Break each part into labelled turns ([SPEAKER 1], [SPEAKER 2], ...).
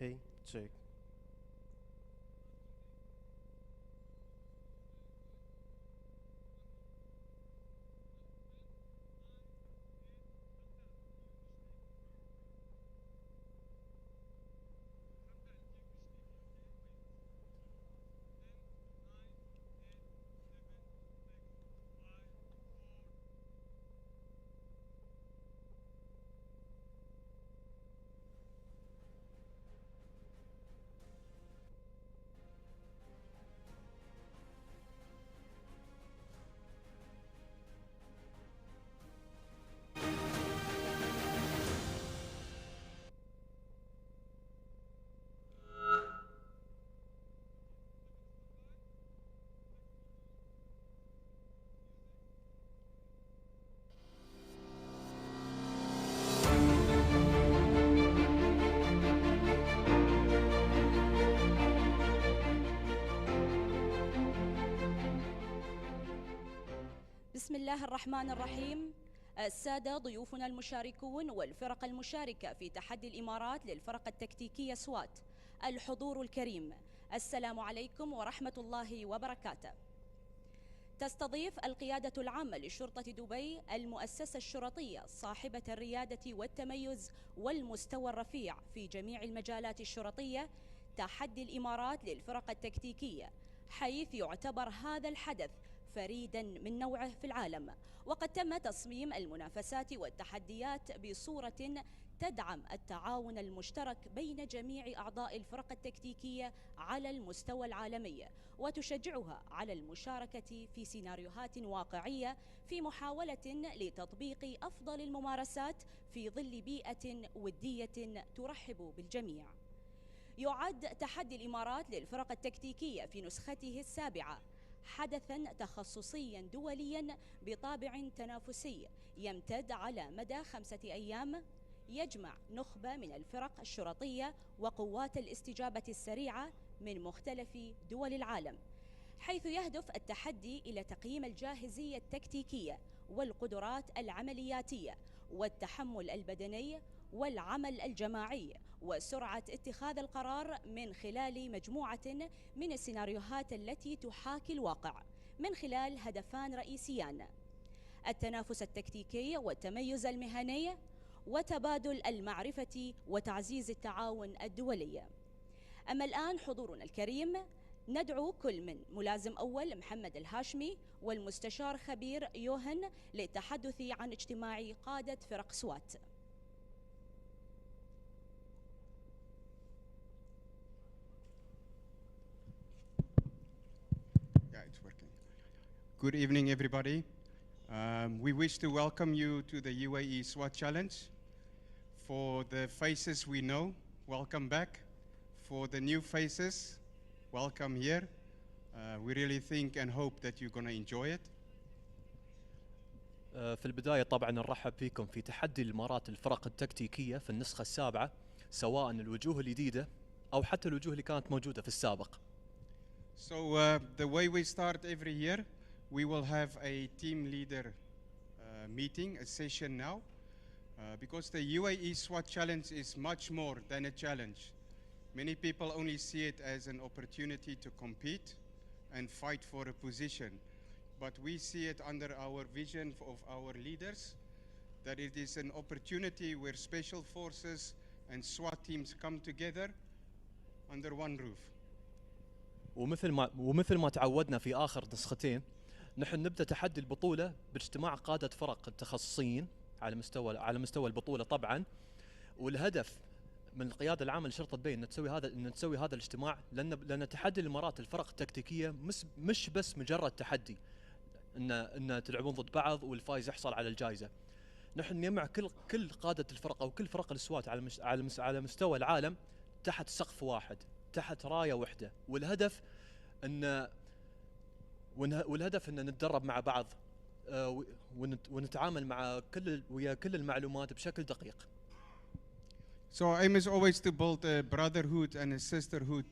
[SPEAKER 1] Hey, check.
[SPEAKER 2] بسم الله الرحمن الرحيم. السادة ضيوفنا المشاركون والفرق المشاركة في تحدي الإمارات للفرق التكتيكية سوات، الحضور الكريم، السلام عليكم ورحمة الله وبركاته. تستضيف القيادة العامة لشرطة دبي المؤسسة الشرطية صاحبة الريادة والتميز والمستوى الرفيع في جميع المجالات الشرطية تحدي الإمارات للفرق التكتيكية، حيث يعتبر هذا الحدث فريدا من نوعه في العالم. وقد تم تصميم المنافسات والتحديات بصورة تدعم التعاون المشترك بين جميع أعضاء الفرق التكتيكية على المستوى العالمي، وتشجعها على المشاركة في سيناريوهات واقعية في محاولة لتطبيق أفضل الممارسات في ظل بيئة ودية ترحب بالجميع. يعد تحدي الإمارات للفرق التكتيكية في نسخته السابعة حدثاً تخصصياً دولياً بطابع تنافسي يمتد على مدى 5 أيام، يجمع نخبة من الفرق الشرطية وقوات الاستجابة السريعة من مختلف دول العالم، حيث يهدف التحدي إلى تقييم الجاهزية التكتيكية والقدرات العملياتية والتحمل البدني والعمل الجماعي وسرعة اتخاذ القرار من خلال مجموعة من السيناريوهات التي تحاكي الواقع من خلال هدفان رئيسيان: التنافس التكتيكي والتميز المهني، وتبادل المعرفة وتعزيز التعاون الدولي. أما الآن حضورنا الكريم، ندعو كل من ملازم أول محمد الهاشمي والمستشار خبير يوهن للتحدث عن اجتماع قادة فرق سوات.
[SPEAKER 3] It's working. Good evening, everybody. We wish to welcome you to the UAE SWAT Challenge. For the faces we know, welcome back. For the new faces, welcome here. We really think and hope that you're going to enjoy it.
[SPEAKER 4] في البداية طبعا نرحب فيكم في تحدي الإمارات الفرق التكتيكية في النسخة السابعة، سواء الوجوه الجديدة أو حتى الوجوه اللي كانت موجودة في السابق.
[SPEAKER 3] So the way we start every year, we will have a team leader meeting, a session now, because the UAE SWAT Challenge is much more than a challenge. Many people only see it as an opportunity to compete and fight for a position. But we see it under our vision of our leaders, that it is an opportunity where special forces and SWAT teams come together under one roof.
[SPEAKER 4] ومثل ما تعودنا في آخر نسختين، نحن نبدأ تحدي البطولة باجتماع قادة فرق التخصصيين على مستوى البطولة طبعا. والهدف من القيادة العامة لشرطة دبي ان تسوي هذا الاجتماع، لأن تحدي الإمارات الفرق التكتيكية مش بس مجرد تحدي ان تلعبون ضد بعض والفايز يحصل على الجائزة. نحن نجمع كل قادة الفرق او كل فرق السوات على مستوى العالم تحت سقف واحد، تحت راية واحدة، والهدف ان نتدرب مع بعض ونتعامل مع كل المعلومات بشكل دقيق.
[SPEAKER 3] So our aim is always to build a brotherhood and a sisterhood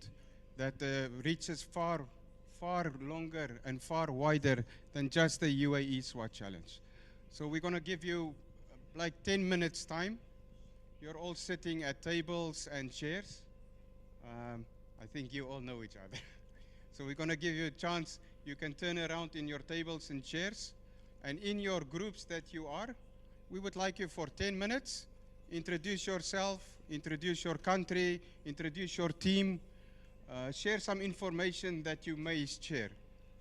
[SPEAKER 3] that reaches far longer and far wider than just the UAE SWAT Challenge. So we're going to give you like 10 minutes time. You're all sitting at tables and chairs. I think you all know each other. So we're going to give you a chance. You can turn around in your tables and chairs. And in your groups that you are, we would like you for 10 minutes. Introduce yourself, introduce your country, introduce your team. Share some information that you may share.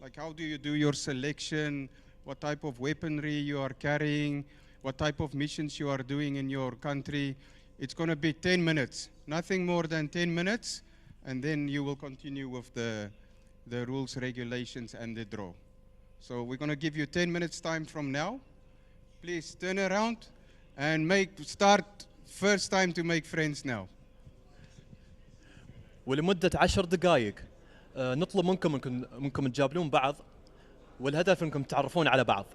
[SPEAKER 3] Like how do you do your selection, what type of weaponry you are carrying, what type of missions you are doing in your country. It's going to be 10 minutes, nothing more than 10 minutes, and then you will continue with the rules, regulations, and the draw. So we're going to give you 10 minutes time from now. Please turn around and start first time to make friends now.
[SPEAKER 4] ولمدة 10 دقائق نطلب منكم تجابلون بعض، والهدف انكم تعرفون على بعض.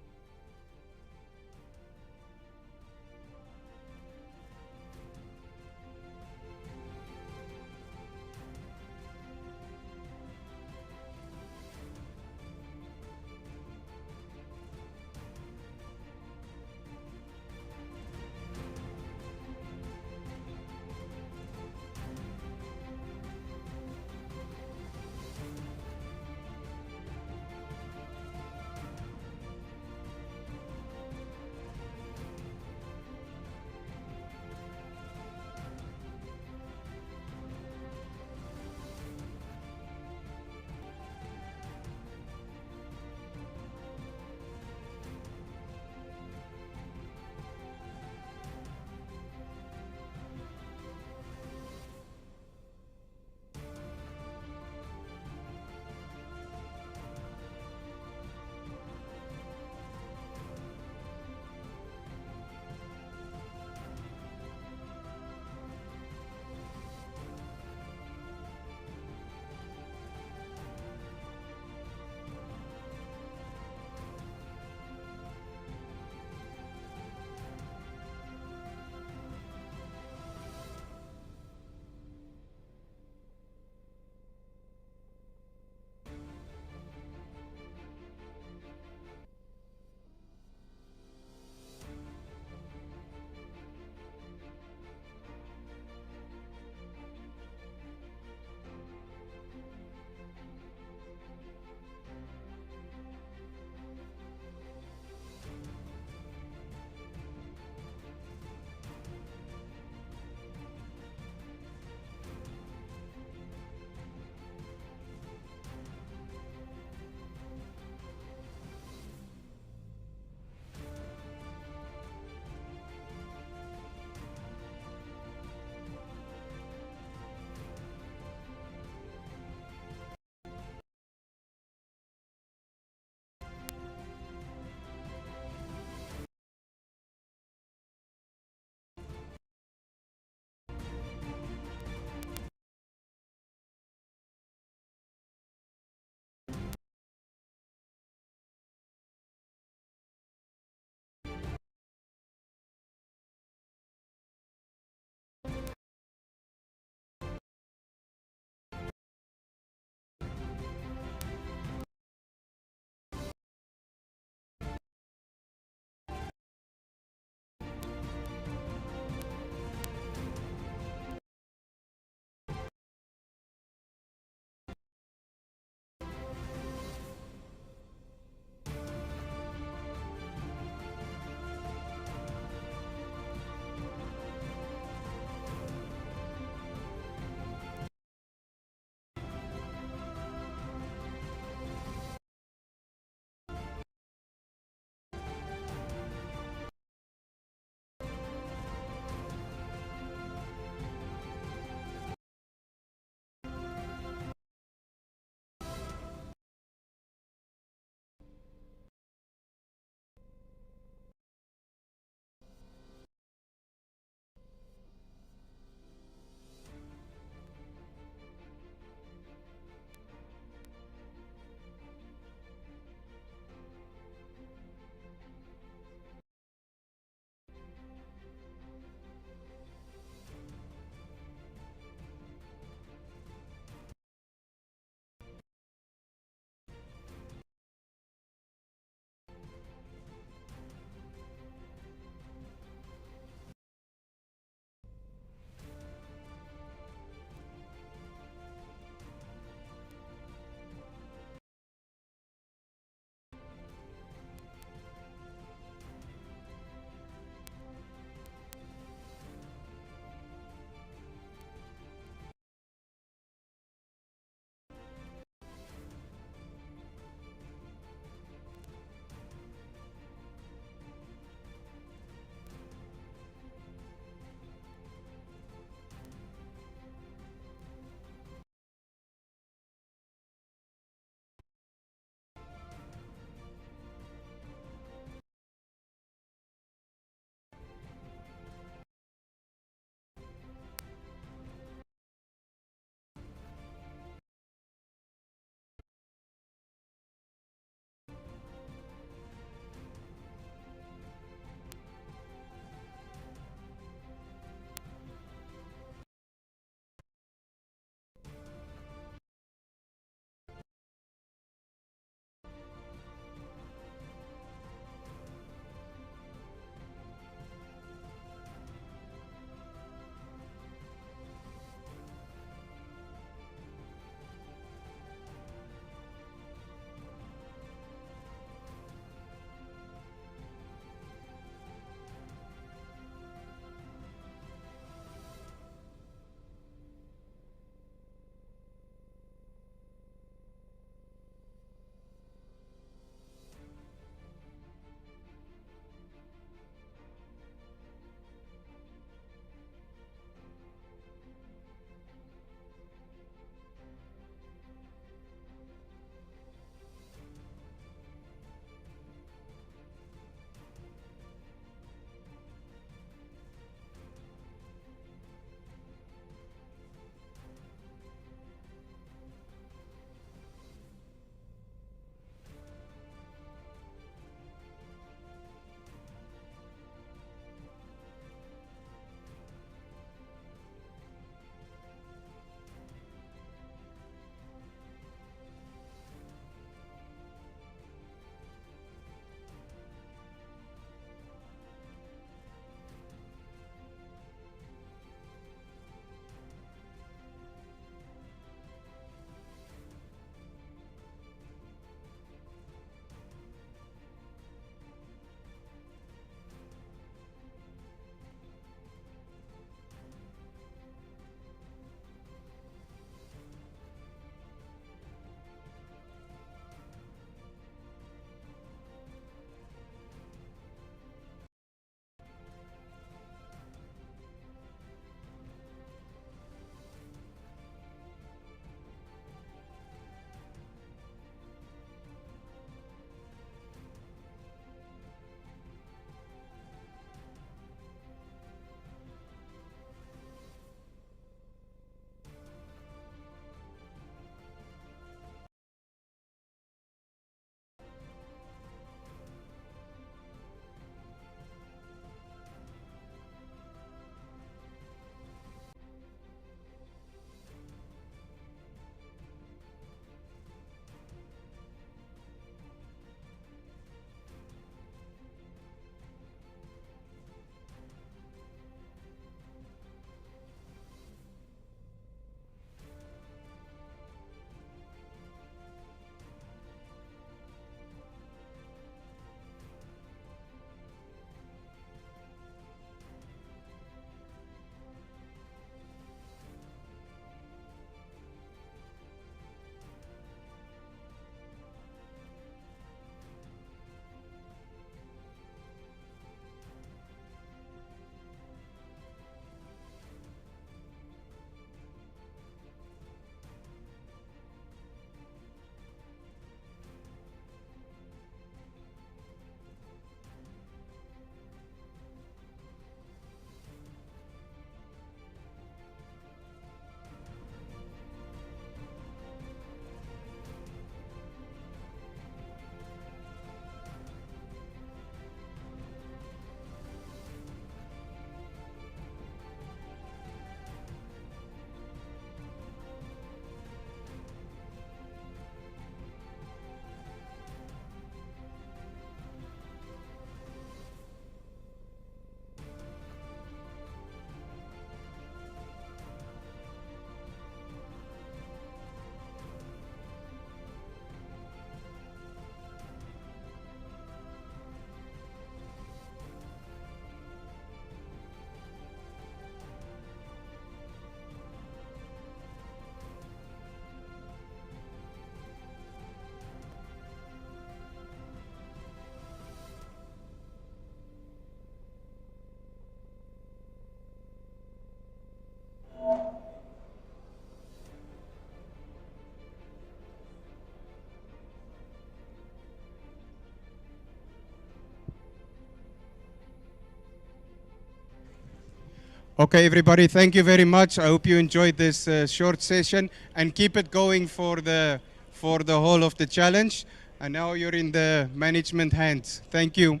[SPEAKER 3] Okay, everybody, thank you very much. I hope you enjoyed this short session and keep it going for the whole of the challenge. And now you're in the management hands. Thank you.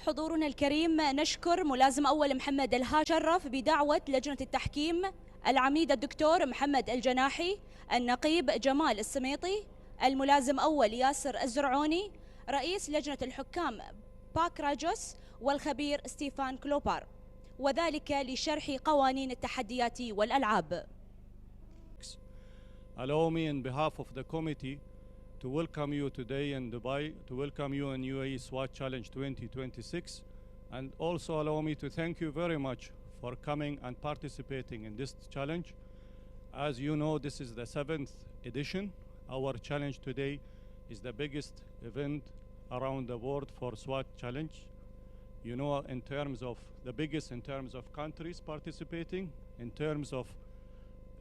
[SPEAKER 2] حضورنا الكريم، نشكر ملازم أول محمد الهاشم، شرف بدعوة لجنة التحكيم العميد الدكتور محمد الجناحي، النقيب جمال السميطي، الملازم أول ياسر الزرعوني، رئيس لجنة الحكام باك راجوس، والخبير ستيفان كلوبار، وذلك لشرح قوانين التحديات والألعاب.
[SPEAKER 1] Allow me on behalf of the committee to welcome you today in Dubai, to welcome you in UAE SWAT Challenge 2026, and also allow me to thank you very much for coming and participating in this challenge. As you know, this is the 7th edition. Our challenge today is the biggest event around the world for SWAT Challenge. You know, in terms of the biggest in terms of countries participating, in terms of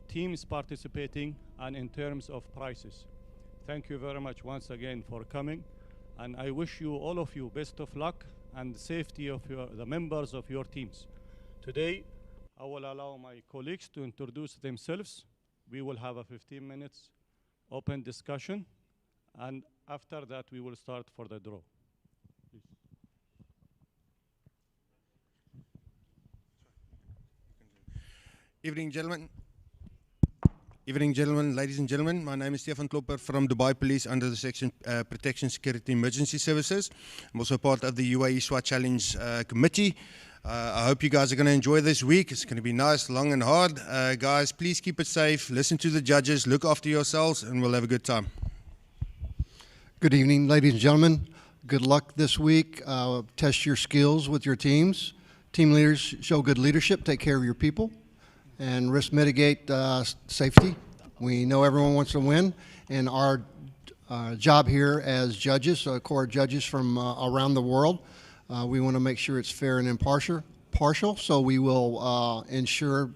[SPEAKER 1] teams participating, and in terms of prices. Thank you very much once again for coming, and I wish you, all of you, best of luck and safety of the members of your teams. Today, I will allow my colleagues to introduce themselves. We will have a 15 minutes open discussion, and after that, we will start for the draw. Please.
[SPEAKER 5] Evening, gentlemen. Evening, gentlemen, ladies and gentlemen. My name is Stefan Klopper from Dubai Police under the section Protection Security Emergency Services. I'm also part of the UAE SWAT Challenge Committee. I hope you guys are going to enjoy this week. It's going to be nice, long and hard. Guys, please keep it safe. Listen to the judges. Look after yourselves, and we'll have a good time.
[SPEAKER 6] Good evening, ladies and gentlemen. Good luck this week. Test your skills with your teams. Team leaders show good leadership. Take care of your people. And risk mitigate safety. We know everyone wants to win, and our job here as judges, court judges from around the world, we want to make sure it's fair and impartial. So we will ensure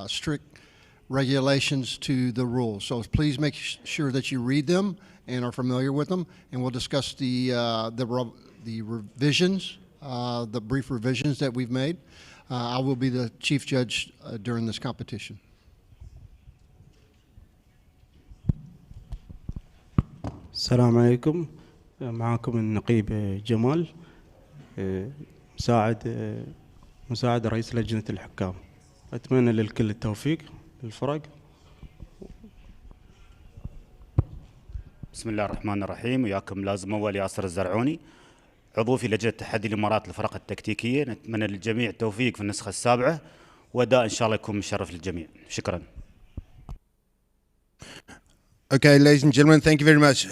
[SPEAKER 6] strict regulations to the rules. So please make sure that you read them and are familiar with them, and we'll discuss the revisions, the brief revisions that we've made. I will be the chief judge during this competition.
[SPEAKER 7] السلام عليكم. معكم النقيب جمال، مساعد رئيس لجنة الحكام. أتمنى للكل التوفيق للفرق.
[SPEAKER 8] بسم الله الرحمن الرحيم. وياكم لازم أول ياسر الزرعوني، عضو في لجنة تحدي الإمارات للفرق التكتيكية. نتمنى للجميع التوفيق في النسخة السابعة، وأداء إن شاء الله يكون مشرف للجميع. شكرا.
[SPEAKER 5] Okay, ladies and gentlemen, thank you very much.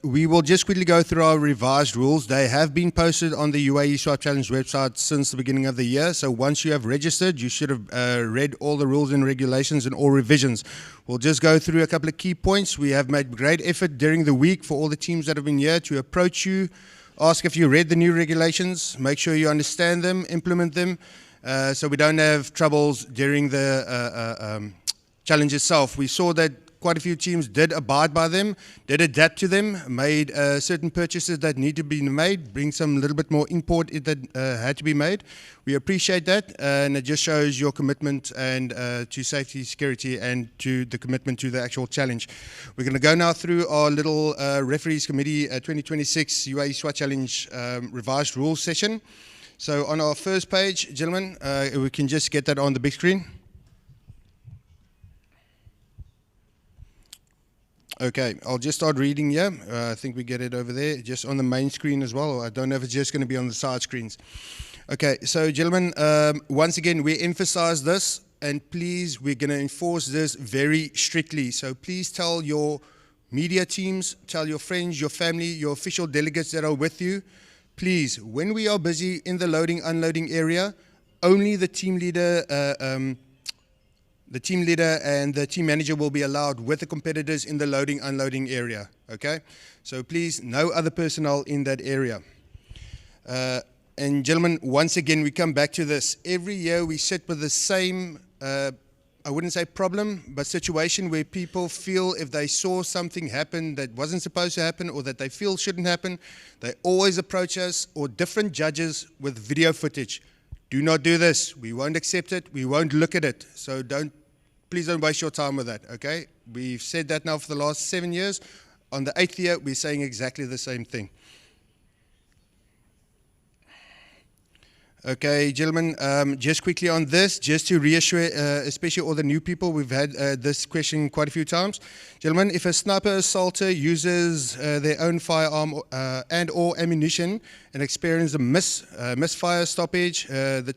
[SPEAKER 5] We will just quickly go through our revised rules. They have been posted on the UAE SWAT Challenge website since the beginning of the year. So once you have registered, you should have read all the rules and regulations and all revisions. We'll just go through a couple of key points. We have made great effort during the week for all the teams that have been here to approach you, ask if you read the new regulations, make sure you understand them, implement them, so we don't have troubles during the challenge itself. We saw that quite a few teams did abide by them, did adapt to them, made certain purchases that need to be made, bring some little bit more import that had to be made. We appreciate that, and it just shows your commitment and to safety, security, and to the commitment to the actual challenge. We're going to go now through our little Referees Committee 2026 UAE SWAT Challenge revised rules session. So on our first page, gentlemen, we can just get that on the big screen. Okay, I'll just start reading here. I think we get it over there, just on the main screen as well. I don't know if it's just going to be on the side screens. Okay, so gentlemen, once again, we emphasize this, and please, we're going to enforce this very strictly. So please tell your media teams, tell your friends, your family, your official delegates that are with you, please, when we are busy in the loading, unloading area, only the team leader and the team manager will be allowed with the competitors in the loading, unloading area, okay? So please, no other personnel in that area. And gentlemen, once again, we come back to this. Every year we sit with the same I wouldn't say problem, but situation where people feel if they saw something happen that wasn't supposed to happen or that they feel shouldn't happen, they always approach us or different judges with video footage. Do not do this. We won't accept it. We won't look at it. So please don't waste your time with that, okay? We've said that now for the last 7 years. On the 8th year, we're saying exactly the same thing. Okay, gentlemen, just quickly on this, just to reassure, especially all the new people, we've had this question quite a few times. Gentlemen, if a sniper assaulter uses their own firearm and or ammunition and experiences a misfire stoppage, the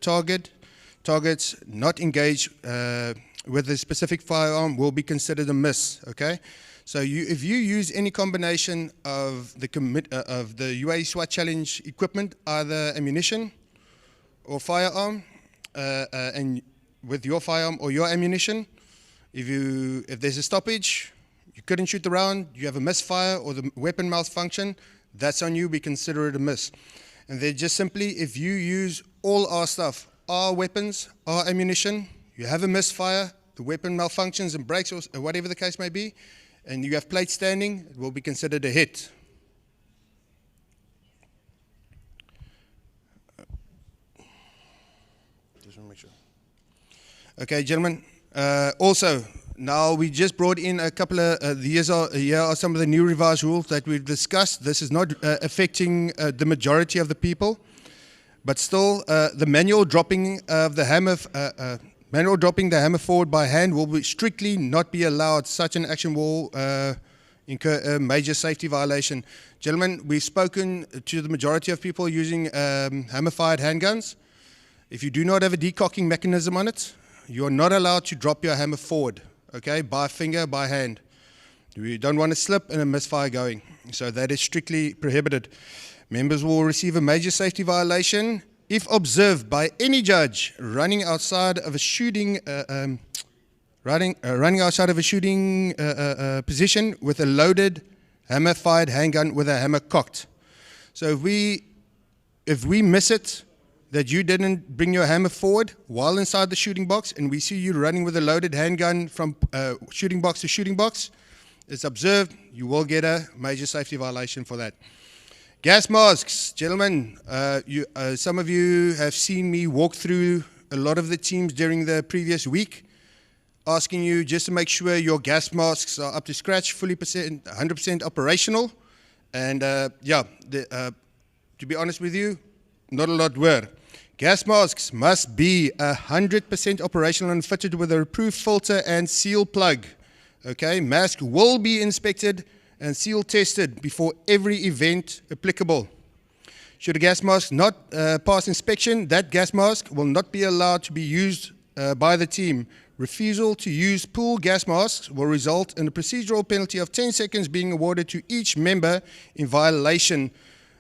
[SPEAKER 5] targets not engaged with the specific firearm will be considered a miss, okay? So if you use any combination of the UAE SWAT Challenge equipment, either ammunition or firearm, and with your firearm or your ammunition, if there's a stoppage, you couldn't shoot the round, you have a misfire or the weapon malfunction, that's on you, we consider it a miss. And then just simply, if you use all our stuff, our weapons, our ammunition, you have a misfire, the weapon malfunctions and breaks or whatever the case may be, and you have plates standing, it will be considered a hit. Okay, gentlemen. Also, now we just brought in a couple of here are some of the new revised rules that we've discussed. This is not affecting the majority of the people, but still, the manual dropping of the hammer, forward by hand will be strictly not be allowed. Such an action will incur a major safety violation. Gentlemen, we've spoken to the majority of people using hammer-fired handguns. If you do not have a decocking mechanism on it, you're not allowed to drop your hammer forward, okay, by finger, by hand. We don't want to slip and a misfire going. So that is strictly prohibited. Members will receive a major safety violation if observed by any judge running outside of a shooting position with a loaded hammer-fired handgun with a hammer cocked. So if we miss it, that you didn't bring your hammer forward while inside the shooting box, and we see you running with a loaded handgun from shooting box to shooting box, it's observed, you will get a major safety violation for that. Gas masks, gentlemen, some of you have seen me walk through a lot of the teams during the previous week, asking you just to make sure your gas masks are up to scratch, fully 100% operational, and to be honest with you, not a lot were. Gas masks must be 100% operational and fitted with a approved filter and seal plug. Okay, mask will be inspected and seal tested before every event applicable. Should a gas mask not pass inspection, that gas mask will not be allowed to be used by the team. Refusal to use pool gas masks will result in a procedural penalty of 10 seconds being awarded to each member in violation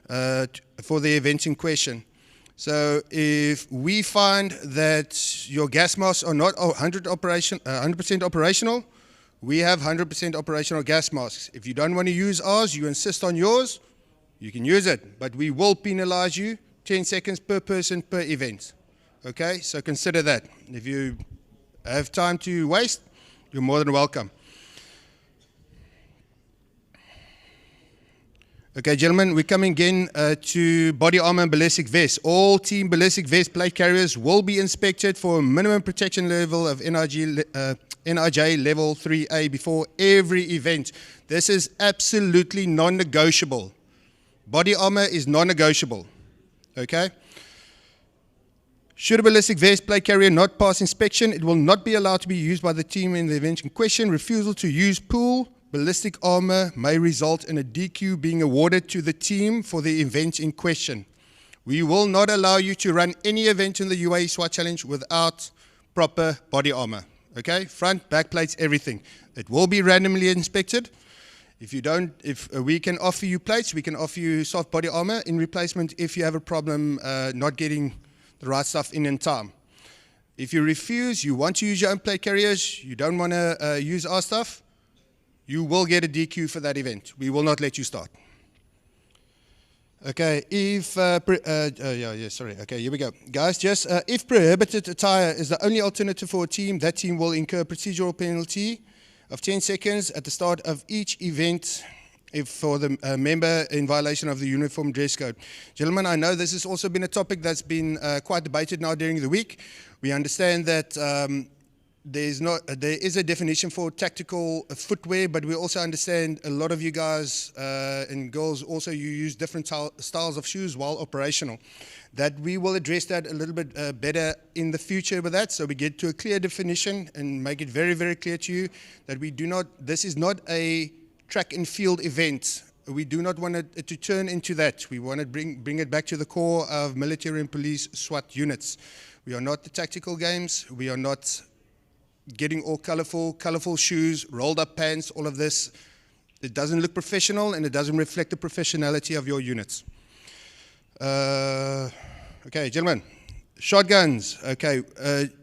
[SPEAKER 5] for the event in question. So if we find that your gas masks are not 100% operational, we have 100% operational gas masks. If you don't want to use ours, you insist on yours, you can use it, but we will penalize you 10 seconds per person per event. Okay, so consider that. If you have time to waste, you're more than welcome. Okay, gentlemen, we're coming again to body armor and ballistic vests. All team ballistic vest plate carriers will be inspected for a minimum protection level of NIJ level 3A before every event. This is absolutely non-negotiable. Body armor is non-negotiable. Okay? Should a ballistic vest plate carrier not pass inspection, it will not be allowed to be used by the team in the event in question. Refusal to use pool ballistic armor may result in a DQ being awarded to the team for the event in question. We will not allow you to run any event in the UAE SWAT Challenge without proper body armor. Okay, front, back plates, everything. It will be randomly inspected. If we can offer you plates, we can offer you soft body armor in replacement if you have a problem not getting the right stuff in time. If you refuse, you want to use your own plate carriers, you don't want to use our stuff, you will get a DQ for that event. We will not let you start. Okay, if, sorry. Okay, here we go. Guys, just if prohibited attire is the only alternative for a team, that team will incur a procedural penalty of 10 seconds at the start of each event if for the member in violation of the uniform dress code. Gentlemen, I know this has also been a topic that's been quite debated now during the week. We understand that there is a definition for tactical footwear, but we also understand a lot of you guys and girls also you use different styles of shoes while operational. That we will address that a little bit better in the future with that, so we get to a clear definition and make it very, very clear to you that we do not, this is not a track and field event. We do not want it to turn into that. We want to bring it back to the core of military and police SWAT units. We are not the tactical games. We are not getting all colorful shoes, rolled up pants, all of this. It doesn't look professional and it doesn't reflect the professionality of your units. Okay, gentlemen, shotguns. Okay,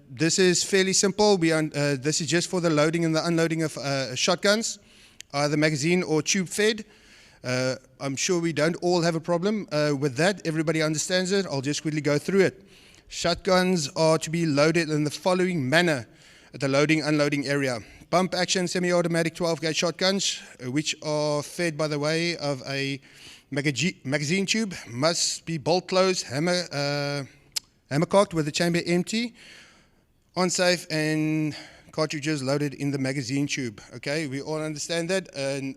[SPEAKER 5] this is fairly simple. This is just for the loading and the unloading of shotguns, either magazine or tube fed. I'm sure we don't all have a problem with that. Everybody understands it. I'll just quickly go through it. Shotguns are to be loaded in the following manner at the loading unloading area. Pump action semi-automatic 12-gauge shotguns, which are fed by the way of a magazine tube, must be bolt closed, hammer cocked with the chamber empty, on safe, and cartridges loaded in the magazine tube. Okay, we all understand that, and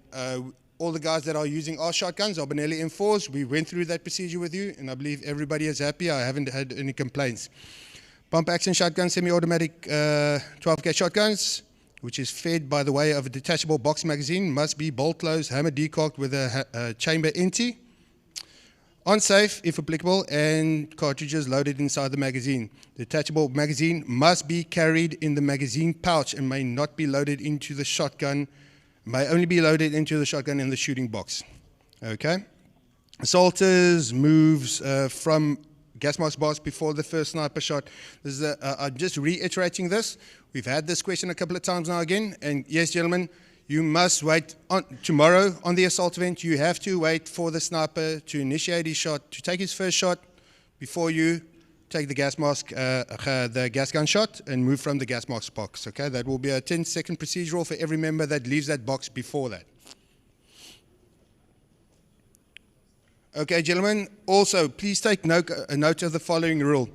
[SPEAKER 5] all the guys that are using our shotguns are Benelli M4s. We went through that procedure with you, and I believe everybody is happy. I haven't had any complaints. Pump action shotgun, semi-automatic 12-gauge shotguns, which is fed by the way of a detachable box magazine, must be bolt closed, hammer decocked with a chamber empty, on safe if applicable, and cartridges loaded inside the magazine. The detachable magazine must be carried in the magazine pouch and may not be loaded into the shotgun, may only be loaded into the shotgun in the shooting box. Okay? Assaulters moves from gas mask box before the first sniper shot. This is I'm just reiterating this. We've had this question a couple of times now again. And yes, gentlemen, you must wait tomorrow on the assault event. You have to wait for the sniper to initiate his shot, to take his first shot before you take the gas mask, the gas gun shot and move from the gas mask box. Okay, that will be a 10-second procedural for every member that leaves that box before that. Okay, gentlemen, also, please take note of the following rule.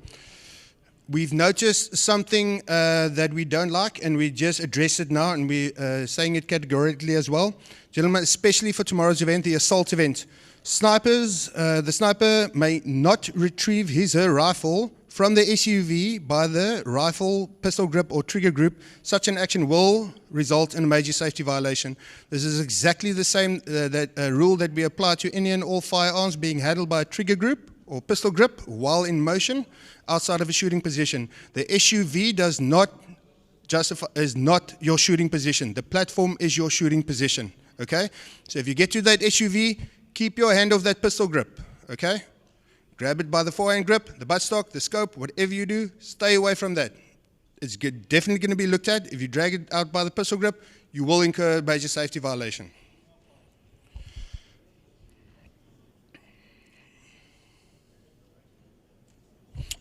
[SPEAKER 5] We've noticed something that we don't like, and we just address it now, and we're saying it categorically as well. Gentlemen, especially for tomorrow's event, the assault event, snipers, the sniper may not retrieve his or her rifle from the SUV by the rifle, pistol grip, or trigger group. Such an action will result in a major safety violation. This is exactly the same rule that we apply to any and all firearms being handled by a trigger group or pistol grip while in motion outside of a shooting position. The SUV does not is not your shooting position. The platform is your shooting position. Okay? So if you get to that SUV, keep your hand off that pistol grip. Okay? Grab it by the forehand grip, the buttstock, the scope, whatever you do, stay away from that. It's definitely going to be looked at. If you drag it out by the pistol grip, you will incur a major safety violation.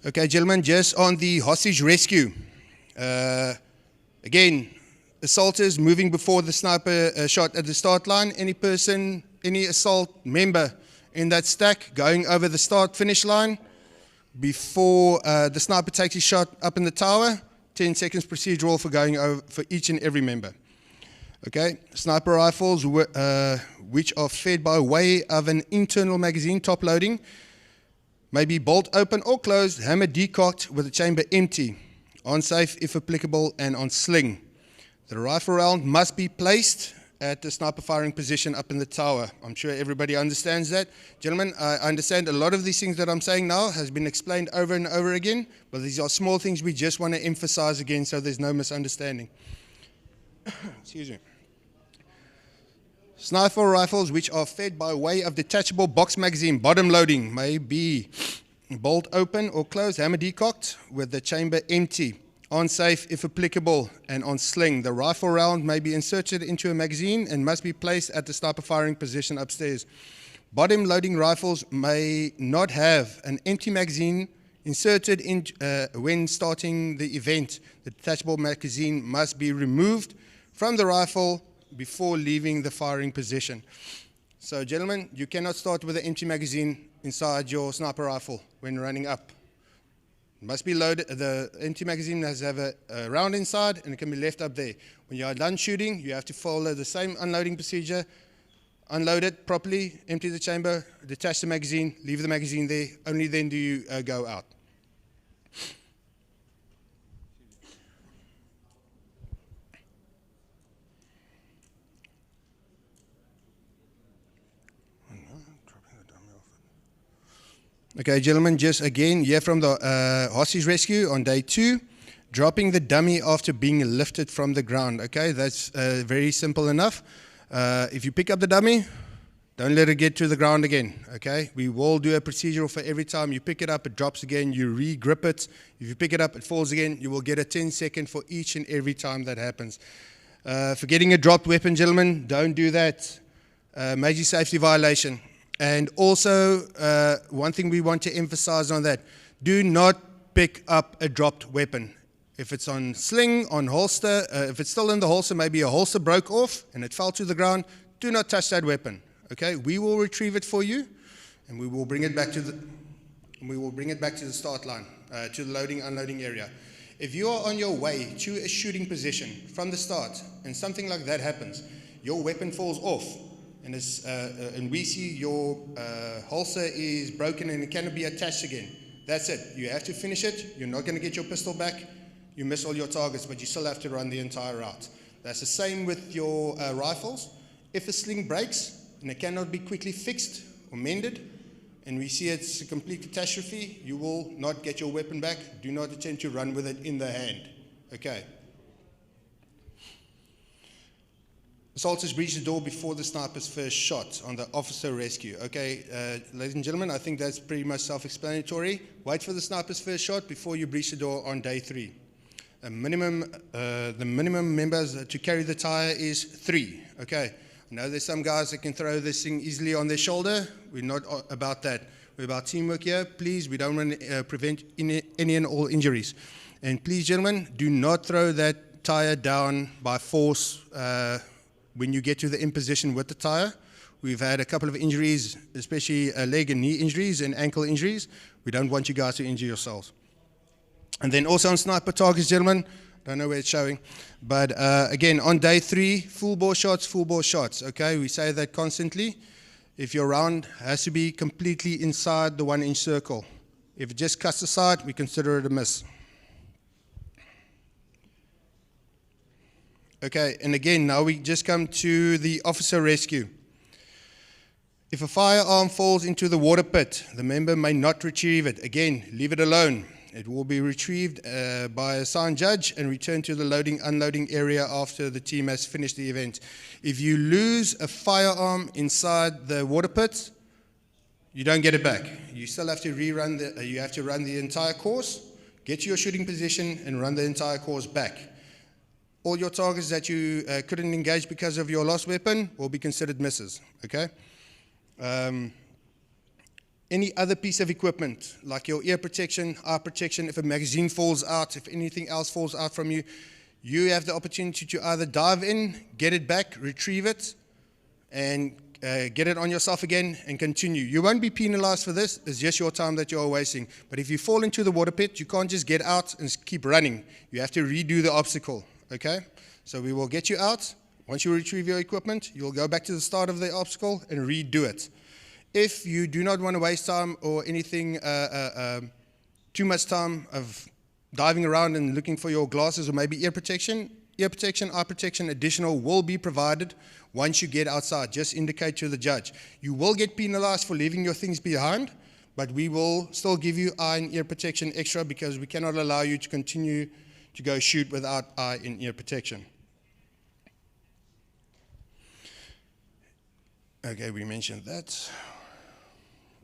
[SPEAKER 5] Okay, gentlemen, just on the hostage rescue. Again, assaulters moving before the sniper shot at the start line. Any person, any assault member in that stack going over the start-finish line before the sniper takes his shot up in the tower, 10 seconds procedural for going over for each and every member. Okay, sniper rifles which are fed by way of an internal magazine top loading may be bolt open or closed, hammer decocked with the chamber empty, on safe if applicable, and on sling. The rifle round must be placed at the sniper firing position up in the tower. I'm sure everybody understands that. Gentlemen, I understand a lot of these things that I'm saying now has been explained over and over again, but these are small things we just want to emphasize again so there's no misunderstanding. Excuse me. Sniper rifles which are fed by way of detachable box magazine bottom loading may be bolt open or closed, hammer decocked with the chamber empty, on safe if applicable, and on sling. The rifle round may be inserted into a magazine and must be placed at the sniper firing position upstairs. Bottom loading rifles may not have an empty magazine inserted in when starting the event. The detachable magazine must be removed from the rifle before leaving the firing position. So gentlemen, you cannot start with an empty magazine inside your sniper rifle when running up. It must be loaded. The empty magazine has to have a round inside and it can be left up there. When you are done shooting, you have to follow the same unloading procedure. Unload it properly, empty the chamber, detach the magazine, leave the magazine there. Only then do you go out. Okay, gentlemen, just again, here from the hostage rescue on day 2, dropping the dummy after being lifted from the ground. Okay, that's very simple enough. If you pick up the dummy, don't let it get to the ground again, okay? We will do a procedural for every time you pick it up, it drops again, you re-grip it. If you pick it up, it falls again. You will get a 10-second for each and every time that happens. For getting a dropped weapon, gentlemen, don't do that. Major safety violation. And also, one thing we want to emphasize on that, do not pick up a dropped weapon. If it's on sling, on holster, if it's still in the holster, maybe a holster broke off and it fell to the ground, do not touch that weapon. Okay, we will retrieve it for you, and we will bring it back to the start line, to the loading unloading area. If you are on your way to a shooting position from the start, and something like that happens, your weapon falls off, and we see your holster is broken and it cannot be attached again. That's it. You have to finish it. You're not going to get your pistol back. You miss all your targets, but you still have to run the entire route. That's the same with your rifles. If a sling breaks and it cannot be quickly fixed or mended, and we see it's a complete catastrophe, you will not get your weapon back. Do not attempt to run with it in the hand. Okay. Assaulters breach the door before the sniper's first shot on the officer rescue. Okay, ladies and gentlemen, I think that's pretty much self-explanatory. Wait for the sniper's first shot before you breach the door on day 3. The minimum members to carry the tire is 3. Okay. I know there's some guys that can throw this thing easily on their shoulder. We're not about that. We're about teamwork here. Please, we don't want to prevent any and all injuries. And please, gentlemen, do not throw that tire down by force when you get to the in position with the tire. We've had a couple of injuries, especially leg and knee injuries and ankle injuries. We don't want you guys to injure yourselves. And then also on sniper targets, gentlemen, don't know where it's showing. But again, on day 3, full bore shots, okay? We say that constantly. If your round has to be completely inside the 1-inch circle. If it just cuts aside, we consider it a miss. Okay, and again, now we just come to the officer rescue. If a firearm falls into the water pit, the member may not retrieve it. Again, leave it alone. It will be retrieved by a assigned judge and returned to the loading unloading area after the team has finished the event. If you lose a firearm inside the water pit, you don't get it back. You still have to rerun you have to run the entire course, get to your shooting position and run the entire course back. All your targets that you couldn't engage because of your lost weapon will be considered misses, okay? Any other piece of equipment, like your ear protection, eye protection, if a magazine falls out, if anything else falls out from you, you have the opportunity to either dive in, get it back, retrieve it, and get it on yourself again and continue. You won't be penalized for this. It's just your time that you're wasting. But if you fall into the water pit, you can't just get out and keep running. You have to redo the obstacle, okay? So we will get you out. Once you retrieve your equipment, you'll go back to the start of the obstacle and redo it. If you do not want to waste time or anything, too much time of diving around and looking for your glasses or maybe ear protection, eye protection additional will be provided once you get outside. Just indicate to the judge. You will get penalized for leaving your things behind, but we will still give you eye and ear protection extra because we cannot allow you to continue to go shoot without eye and ear protection. Okay, we mentioned that.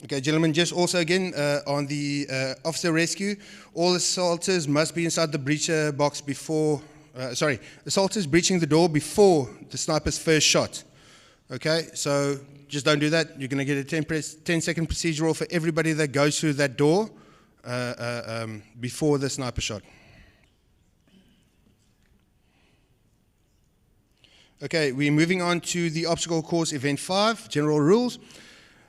[SPEAKER 5] Okay, gentlemen, just also again on the officer rescue, all assaulters must be inside the breacher box before, assaulters breaching the door before the sniper's first shot. Okay, so just don't do that. You're going to get a 10-second procedural for everybody that goes through that door before the sniper shot. Okay, we're moving on to the obstacle course event 5, general rules.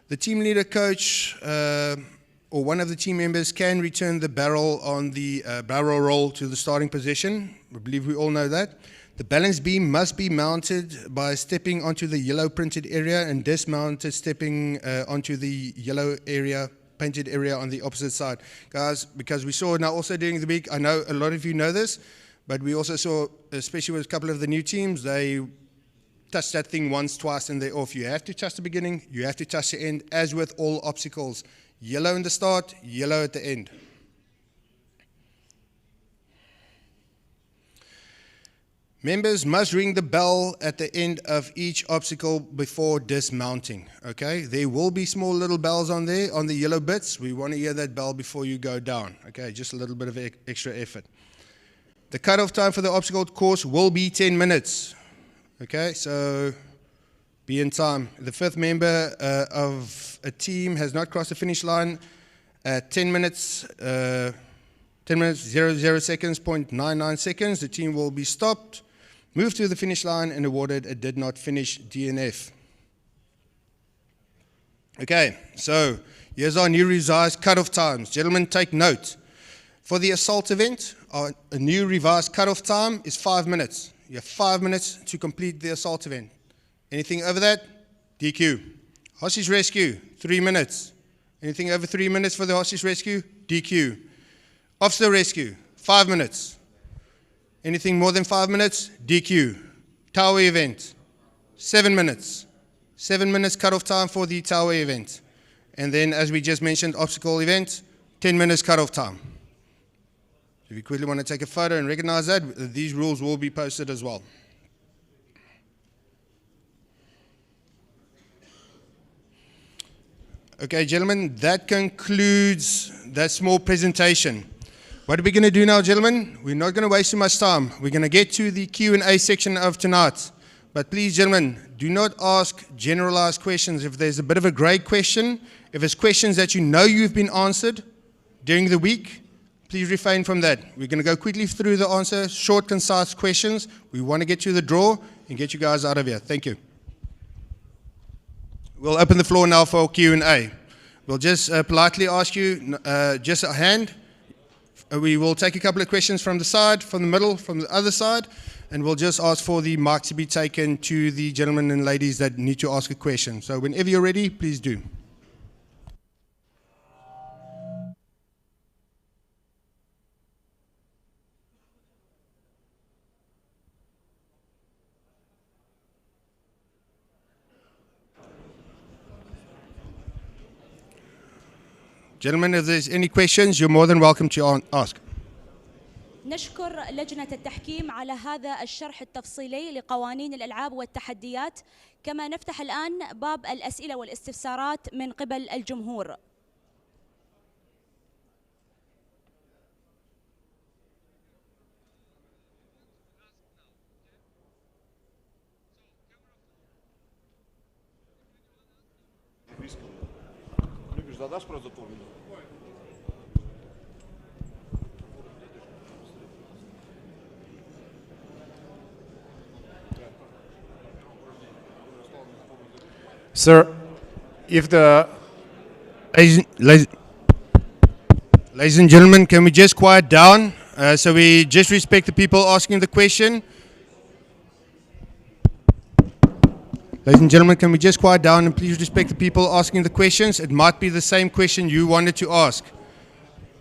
[SPEAKER 5] The team leader, coach, or one of the team members can return the barrel on the barrel roll to the starting position. I believe we all know that. The balance beam must be mounted by stepping onto the yellow printed area and dismounted stepping onto the yellow area, painted area on the opposite side. Guys, because we saw now also during the week, I know a lot of you know this, but we also saw, especially with a couple of the new teams, they touch that thing once, twice, and they're off. You have to touch the beginning, you have to touch the end, as with all obstacles. Yellow in the start, yellow at the end. Members must ring the bell at the end of each obstacle before dismounting, okay? There will be small little bells on there, on the yellow bits. We want to hear that bell before you go down, okay? Just a little bit of extra effort. The cutoff time for the obstacle course will be 10 minutes. Okay, so be in time. The fifth member of a team has not crossed the finish line at 10 minutes, 00 seconds, 0.99 seconds. The team will be stopped, moved to the finish line, and awarded a did not finish DNF. Okay, so here's our new revised cutoff times. Gentlemen, take note. For the assault event, a new revised cutoff time is 5 minutes. You have 5 minutes to complete the assault event. Anything over that, DQ. Hostage rescue, 3 minutes. Anything over 3 minutes for the hostage rescue, DQ. Officer rescue, 5 minutes. Anything more than 5 minutes, DQ. Tower event, 7 minutes. 7 minutes cutoff time for the tower event. And then, as we just mentioned, obstacle event, 10 minutes cutoff time. If you quickly want to take a photo and recognize that, these rules will be posted as well. Okay, gentlemen, that concludes that small presentation. What are we going to do now, gentlemen? We're not going to waste too much time. We're going to get to the Q&A section of tonight. But please, gentlemen, do not ask generalized questions. If there's a bit of a grade question, if it's questions that you know you've been answered during the week, please refrain from that. We're going to go quickly through the answer, short, concise questions. We want to get to the draw and get you guys out of here. Thank you. We'll open the floor now for Q&A. We'll just politely ask you, just a hand. We will take a couple of questions from the side, from the middle, from the other side, and we'll just ask for the mic to be taken to the gentlemen and ladies that need to ask a question. So whenever you're ready, please do. Gentlemen, if there's any questions, you're more than welcome to ask.
[SPEAKER 2] نشكر لجنة التحكيم على هذا الشرح التفصيلي لقوانين الألعاب والتحديات. كما نفتح الآن باب الأسئلة والاستفسارات من قبل الجمهور.
[SPEAKER 9] Sir, if the...
[SPEAKER 5] Ladies and gentlemen, can we just quiet down so we just respect the people asking the question? Ladies and gentlemen, can we just quiet down and please respect the people asking the questions? It might be the same question you wanted to ask.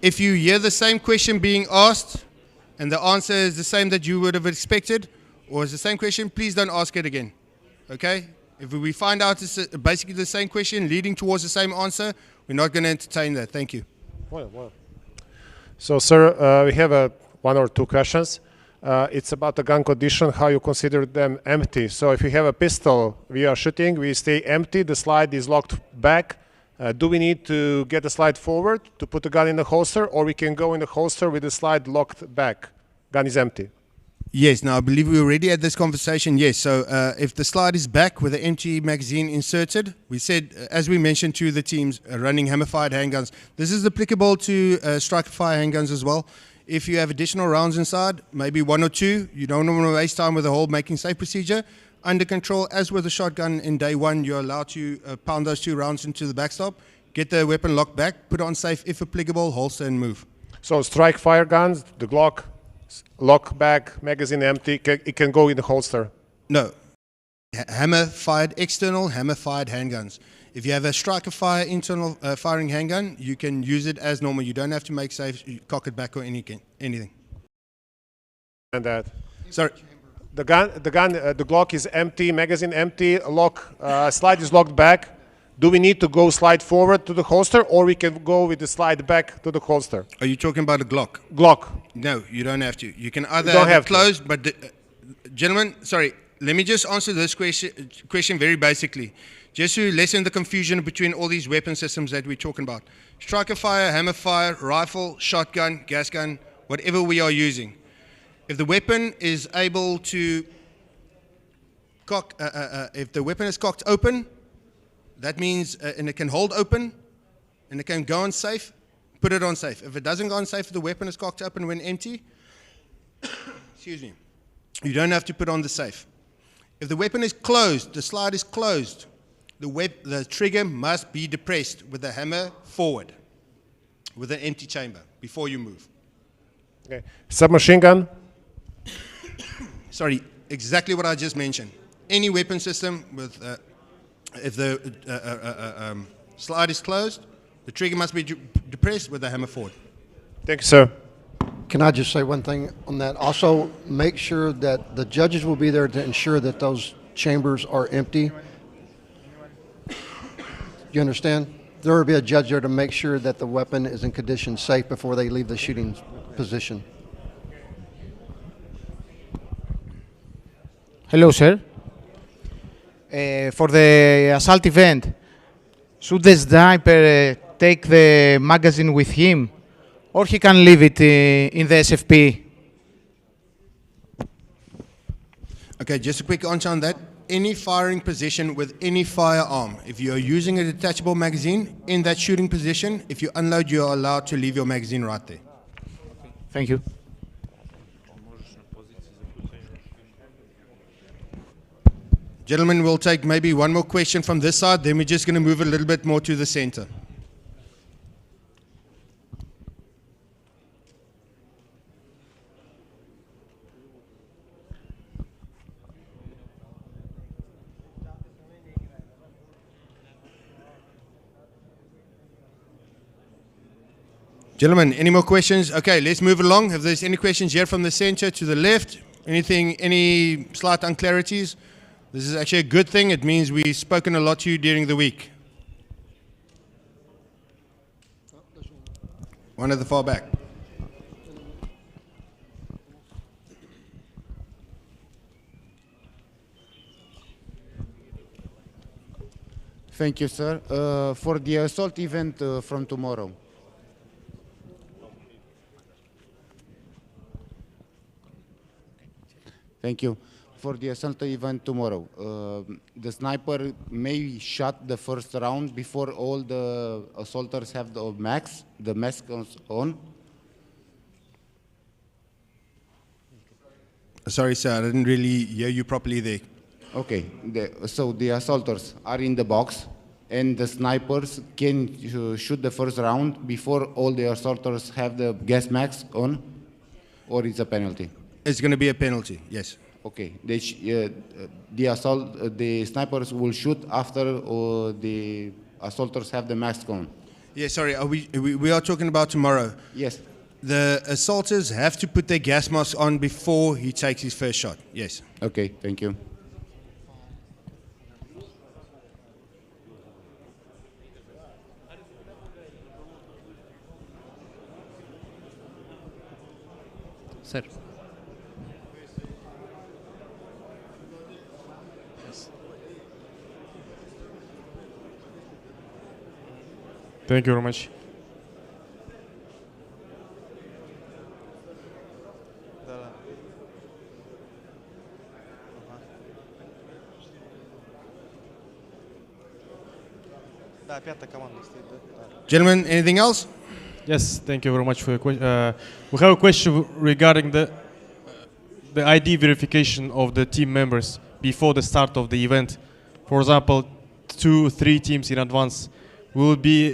[SPEAKER 5] If you hear the same question being asked and the answer is the same that you would have expected, or is the same question, please don't ask it again. Okay? If we find out it's basically the same question leading towards the same answer, we're not going to entertain that. Thank you.
[SPEAKER 9] Well. So, sir, we have one or two questions. It's about the gun condition, how you consider them empty. So if you have a pistol, we are shooting, we stay empty, the slide is locked back. Do we need to get the slide forward to put the gun in the holster, or we can go in the holster with the slide locked back? Gun is empty.
[SPEAKER 5] Yes, now I believe we already had this conversation. Yes, so if the slide is back with the empty magazine inserted, we said, as we mentioned to the teams running hammer-fired handguns, this is applicable to striker-fire handguns as well. If you have additional rounds inside, maybe one or two, you don't want to waste time with the whole making safe procedure. Under control, as with the shotgun in day one, you're allowed to pound those 2 rounds into the backstop, get the weapon locked back, put it on safe if applicable, holster and move.
[SPEAKER 9] So strike fire guns, the Glock, lock back, magazine empty, it can go in the holster.
[SPEAKER 5] No. Hammer-fired external, hammer-fired handguns. If you have a striker-fire internal firing handgun, you can use it as normal. You don't have to make safe, cock it back or anything.
[SPEAKER 9] And that.
[SPEAKER 5] Sorry.
[SPEAKER 9] The Glock is empty, magazine empty, lock, slide is locked back. Do we need to go slide forward to the holster, or we can go with the slide back to the holster?
[SPEAKER 5] Are you talking about a Glock?
[SPEAKER 9] Glock.
[SPEAKER 5] No, you don't have to. You can either have it closed, but gentlemen, sorry, let me just answer this question very basically. Just to lessen the confusion between all these weapon systems that we're talking about. Striker fire, hammer fire, rifle, shotgun, gas gun, whatever we are using. If the weapon is able to cock, if the weapon is cocked open, that means, and it can hold open, and it can go on safe, put it on safe. If it doesn't go on safe, the weapon is cocked open when empty, excuse me, you don't have to put on the safe. If the weapon is closed, the slide is closed, the trigger must be depressed with the hammer forward, with an empty chamber, before you move.
[SPEAKER 9] Okay. Submachine gun?
[SPEAKER 5] Sorry, exactly what I just mentioned. Any weapon system with, if the slide is closed, the trigger must be depressed with the hammer forward.
[SPEAKER 9] Thank you, sir.
[SPEAKER 6] Can I just say one thing on that? Also, make sure that the judges will be there to ensure that those chambers are empty. You understand? There will be a judge there to make sure that the weapon is in condition safe before they leave the shooting position.
[SPEAKER 10] Hello, sir. For the assault event, should the sniper take the magazine with him, or he can leave it in the SFP?
[SPEAKER 5] Okay, just a quick answer on that. Any firing position with any firearm, if you are using a detachable magazine in that shooting position, if you unload, you are allowed to leave your magazine right there.
[SPEAKER 10] Thank you.
[SPEAKER 5] Gentlemen, we'll take maybe one more question from this side, then we're just going to move a little bit more to the center. Gentlemen, any more questions? Okay, let's move along. If there's any questions here from the center to the left, anything, any slight unclarities, this is actually a good thing. It means we've spoken a lot to you during the week. One at the far back.
[SPEAKER 11] Thank you, sir. For the assault event from tomorrow. Thank you. For the assault event tomorrow, the sniper may shot the first round before all the assaulters have the mask on.
[SPEAKER 5] Sorry, sir, I didn't really hear you properly there.
[SPEAKER 11] Okay, so the assaulters are in the box, and the snipers can shoot the first round before all the assaulters have the gas masks on, or it's a penalty?
[SPEAKER 5] It's going to be a penalty, yes.
[SPEAKER 11] Okay, the snipers will shoot after the assaulters have the mask on.
[SPEAKER 5] Yeah, sorry, we are talking about tomorrow.
[SPEAKER 11] Yes.
[SPEAKER 5] The assaulters have to put their gas mask on before he takes his first shot, yes.
[SPEAKER 11] Okay, thank you.
[SPEAKER 10] Sir.
[SPEAKER 12] Thank you very much.
[SPEAKER 5] Gentlemen, anything else?
[SPEAKER 12] Yes, thank you very much for your question. We have a question regarding the ID verification of the team members before the start of the event. For example, 2-3 teams in advance will be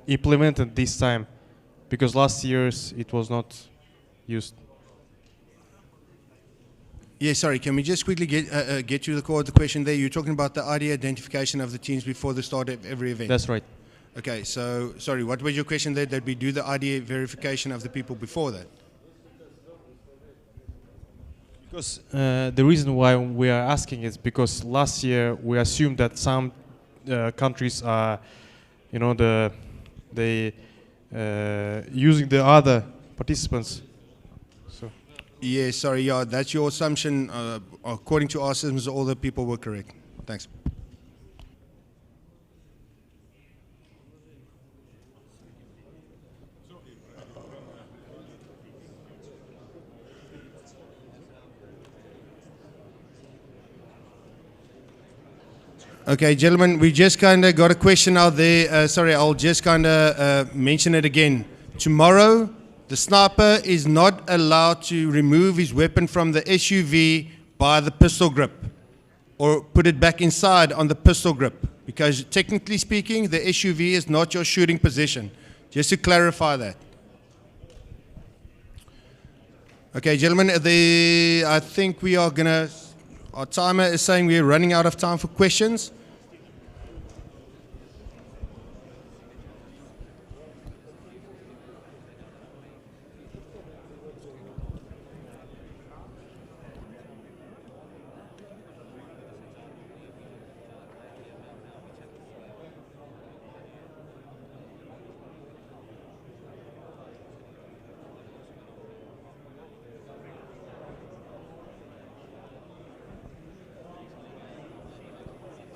[SPEAKER 12] implemented this time, because last year's it was not used.
[SPEAKER 5] Yeah, sorry, can we just quickly get you the core of the question there? You're talking about the ID identification of the teams before the start of every event.
[SPEAKER 12] That's right.
[SPEAKER 5] Okay, so, sorry, what was your question there? That we do the ID verification of the people before that?
[SPEAKER 12] Because the reason why we are asking is because last year we assumed that some countries are, you know, using the other participants. So.
[SPEAKER 5] Yeah, sorry, yeah, that's your assumption. According to our systems, all the people were correct. Thanks. Okay, gentlemen, we just kind of got a question out there. Sorry, I'll just kind of mention it again. Tomorrow, the sniper is not allowed to remove his weapon from the SUV by the pistol grip or put it back inside on the pistol grip, because technically speaking, the SUV is not your shooting position. Just to clarify that. Okay, gentlemen, I think we are going to... Our timer is saying we're running out of time for questions.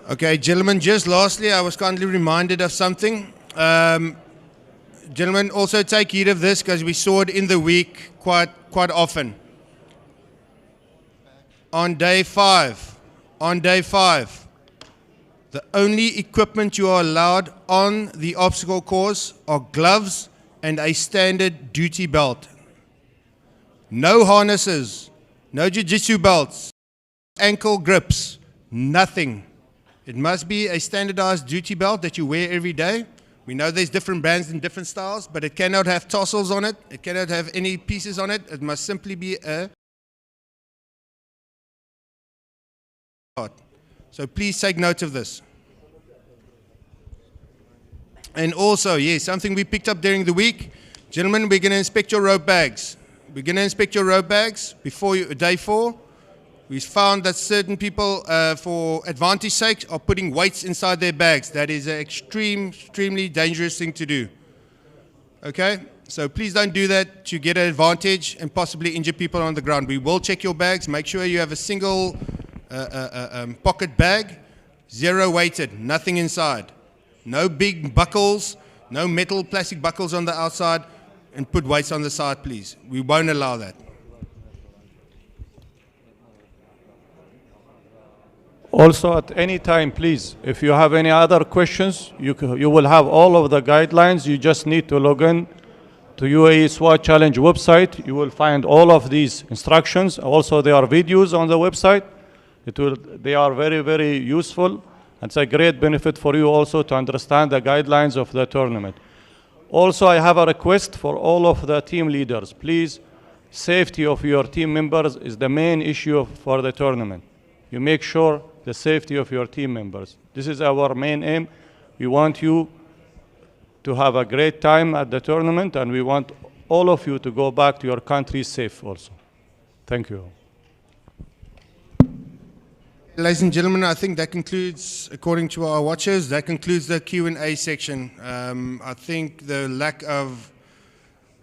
[SPEAKER 5] Okay, gentlemen, just lastly, I was kindly reminded of something. Gentlemen, also take heed of this, because we saw it in the week quite often. On day five, the only equipment you are allowed on the obstacle course are gloves and a standard duty belt. No harnesses, no jiu-jitsu belts, ankle grips, nothing. It must be a standardized duty belt that you wear every day. We know there's different brands and different styles, but it cannot have tassels on it. It cannot have any pieces on it. It must simply be a... So please take note of this. And also, yes, something we picked up during the week. Gentlemen, we're going to inspect your rope bags. We're going to inspect your rope bags before day 4. We found that certain people, for advantage sake, are putting weights inside their bags. That is an extremely dangerous thing to do. Okay? So please don't do that to get an advantage and possibly injure people on the ground. We will check your bags. Make sure you have a single pocket bag, 0 weighted, nothing inside. No big buckles, no metal plastic buckles on the outside, and put weights on the side, please. We won't allow that.
[SPEAKER 1] Also, at any time, please, if you have any other questions, you will have all of the guidelines. You just need to log in to UAE SWAT Challenge website. You will find all of these instructions. Also, there are videos on the website. They are very, very useful. It's a great benefit for you also to understand the guidelines of the tournament. Also, I have a request for all of the team leaders. Please, safety of your team members is the main issue for the tournament. You make sure the safety of your team members. This is our main aim. We want you to have a great time at the tournament, and we want all of you to go back to your country safe also. Thank you.
[SPEAKER 5] Ladies and gentlemen, I think that concludes, according to our watchers, that concludes the Q&A section. I think the lack of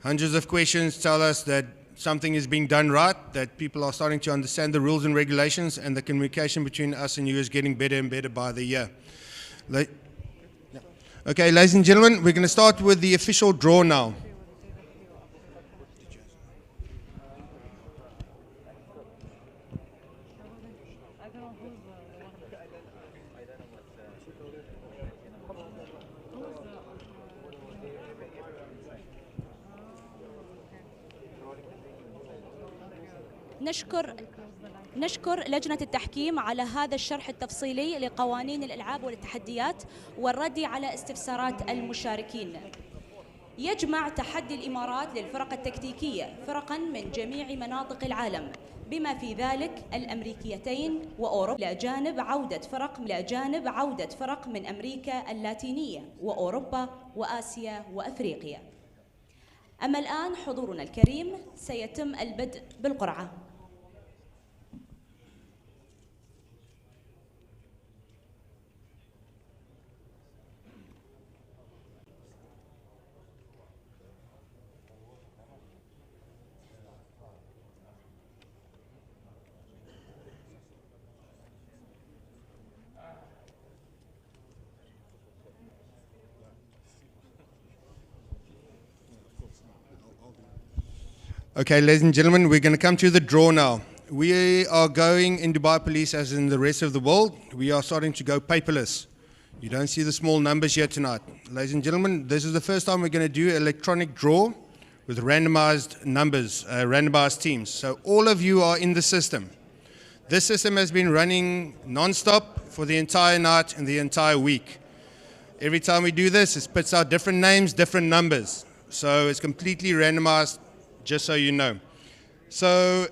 [SPEAKER 5] hundreds of questions tell us that something is being done right, that people are starting to understand the rules and regulations, and the communication between us and you is getting better and better by the year. Okay, ladies and gentlemen, we're going to start with the official draw now.
[SPEAKER 2] نشكر لجنة التحكيم على هذا الشرح التفصيلي لقوانين الألعاب والتحديات والرد على استفسارات المشاركين. يجمع تحدي الإمارات للفرق التكتيكية فرقاً من جميع مناطق العالم بما في ذلك الأمريكيتين وأوروبا إلى جانب عودة فرق من أمريكا اللاتينية وأوروبا وآسيا وأفريقيا. أما الآن حضورنا الكريم سيتم البدء بالقرعة.
[SPEAKER 5] Okay, ladies and gentlemen, we're going to come to the draw now. We are going in Dubai Police as in the rest of the world. We are starting to go paperless. You don't see the small numbers here tonight. Ladies and gentlemen, this is the first time we're going to do electronic draw with randomized numbers, randomized teams. So all of you are in the system. This system has been running non-stop for the entire night and the entire week. Every time we do this, it spits out different names, different numbers. So it's completely randomized, just so you know. So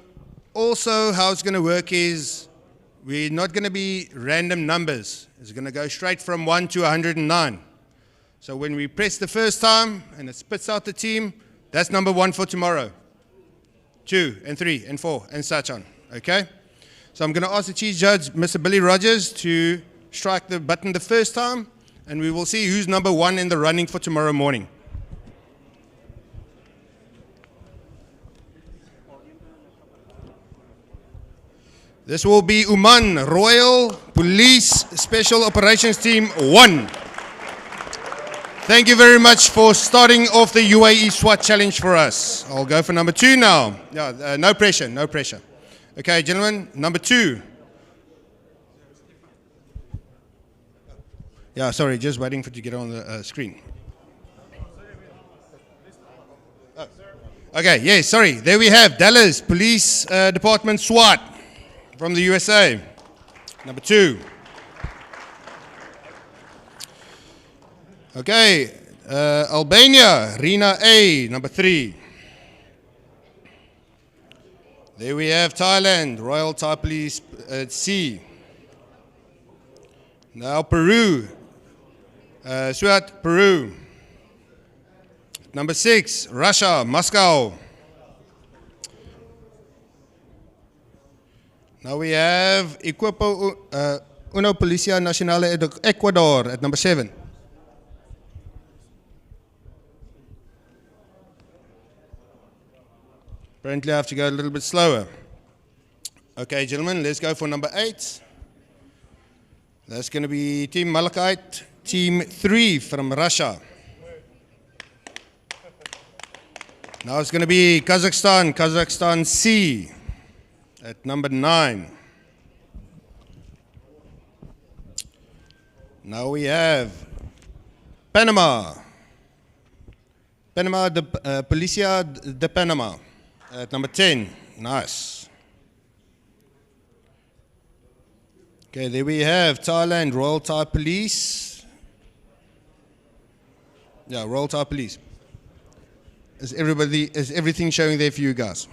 [SPEAKER 5] also how it's going to work is we're not going to be random numbers. It's going to go straight from 1 to 109. So when we press the first time and it spits out the team, that's number 1 for tomorrow. 2 and 3 and 4 and such on. Okay? So I'm going to ask the chief judge, Mr. Billy Rogers, to strike the button the first time, and we will see who's number 1 in the running for tomorrow morning. This will be Oman Royal Police Special Operations Team 1. Thank you very much for starting off the UAE SWAT Challenge for us. I'll go for number 2 now. Yeah, no pressure, no pressure. Okay, gentlemen, number 2. Yeah, sorry, just waiting for it to get on the screen. Oh. Okay, yes, sorry. There we have Dallas Police Department SWAT. From the USA, number 2. Okay, Albania, Rina A, number 3. There we have Thailand, Royal Thai Police C. Now Peru, SWAT Peru. Number 6, Russia, Moscow. Now we have Equipo Uno Policia Nacional de Ecuador at number 7. Apparently I have to go a little bit slower. Okay, gentlemen, let's go for number 8. That's going to be Team Malachite, Team 3 from Russia. Now it's going to be Kazakhstan C. At number 9. Now we have Panama. Policia de Panama at number 10. Nice. Okay, there we have Thailand, Royal Thai Police. Yeah, Royal Thai Police. Is everything showing there for you guys?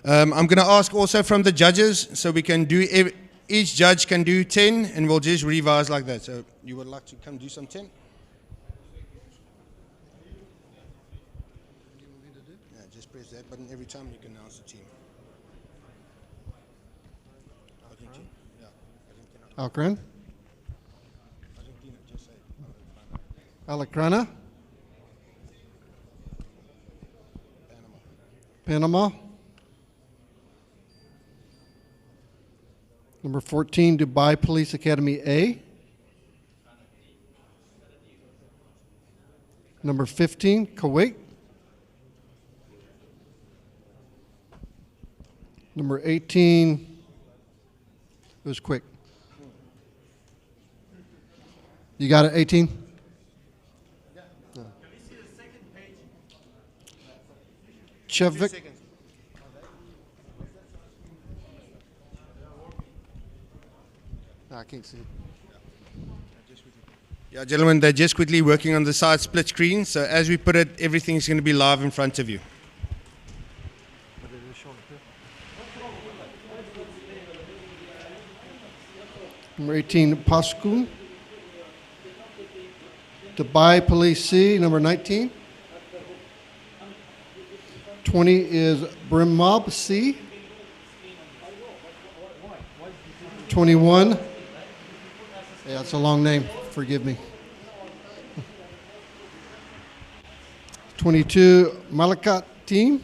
[SPEAKER 5] I'm going to ask also from the judges, so we can do, each judge can do 10, and we'll just revise like that. So you would like to come do some 10? Yeah, just press that button every time you can announce the team.
[SPEAKER 6] Alcran? Alacrana? Panama? Number 14, Dubai Police Academy A. Number 15, Kuwait. Number 18, it was quick. You got it, 18? Yeah. Can we see the second page? Chevik. No, I can't see.
[SPEAKER 5] Yeah, gentlemen, they're just quickly working on the side split screen. So as we put it, everything's going to be live in front of you.
[SPEAKER 6] Number 18, Pascu. Dubai Police C, number 19. 20 is Brimmob C. 21. Yeah, it's a long name. Forgive me. 22, Malakat Team.